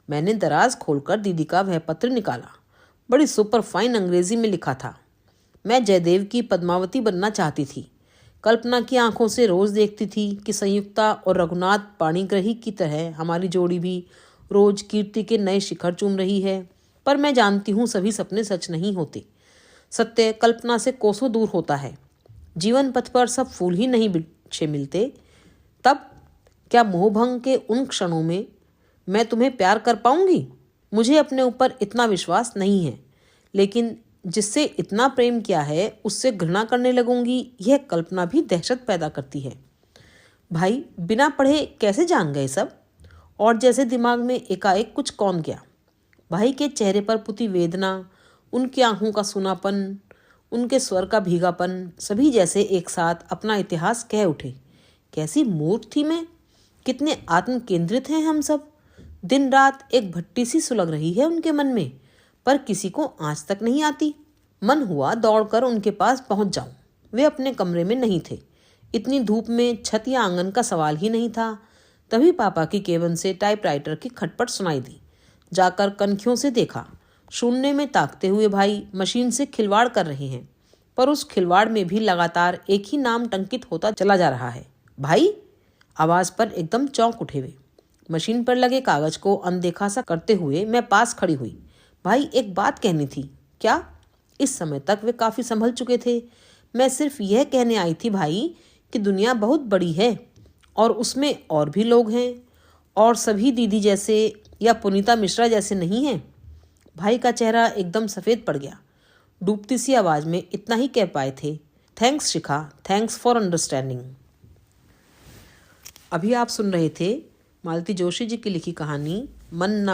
मैंने दराज खोलकर दीदी का वह पत्र निकाला। बड़ी सुपर फाइन अंग्रेजी में लिखा था। मैं जयदेव की पद्मावती बनना चाहती थी। कल्पना की आंखों से रोज देखती थी कि संयुक्ता और रघुनाथ पाणिग्रही की तरह हमारी जोड़ी भी रोज कीर्ति के नए शिखर चूम रही है। पर मैं जानती हूँ सभी सपने सच नहीं होते। सत्य कल्पना से कोसों दूर होता है। जीवन पथ पर सब फूल ही नहीं बिछे मिलते। तब क्या मोहभंग के उन क्षणों में मैं तुम्हें प्यार कर पाऊंगी? मुझे अपने ऊपर इतना विश्वास नहीं है, लेकिन जिससे इतना प्रेम किया है उससे घृणा करने लगूंगी, यह कल्पना भी दहशत पैदा करती है। भाई बिना पढ़े कैसे जान गए सब? और जैसे दिमाग में एकाएक कुछ कौन गया। भाई के चेहरे पर पुती वेदना, उनकी आंखों का सूनापन, उनके स्वर का भीगापन, सभी जैसे एक साथ अपना इतिहास कह उठे। कैसी मूर्ख थी मैं! कितने आत्म केंद्रित हैं हम सब। दिन रात एक भट्टी सी सुलग रही है उनके मन में, पर किसी को आंच तक नहीं आती। मन हुआ दौड़कर उनके पास पहुंच जाऊं। वे अपने कमरे में नहीं थे। इतनी धूप में छत या आंगन का सवाल ही नहीं था। तभी पापा की केबिन से टाइपराइटर की खटपट सुनाई दी। जाकर कनखियों से देखा। शून्य में ताकते हुए भाई मशीन से खिलवाड़ कर रहे हैं, पर उस खिलवाड़ में भी लगातार एक ही नाम टंकित होता चला जा रहा है। भाई! आवाज पर एकदम चौंक उठे वे। मशीन पर लगे कागज को अनदेखा सा करते हुए मैं पास खड़ी हुई। भाई, एक बात कहनी थी। क्या? इस समय तक वे काफी संभल चुके थे। मैं सिर्फ यह कहने आई थी भाई कि दुनिया बहुत बड़ी है और उसमें और भी लोग हैं, और सभी दीदी जैसे या पुनीता मिश्रा जैसे नहीं हैं। भाई का चेहरा एकदम सफेद पड़ गया। डूबती सी आवाज में इतना ही कह पाए थे, thanks Shikha, thanks for understanding. अभी आप सुन रहे थे मालती जोशी जी की लिखी कहानी मन न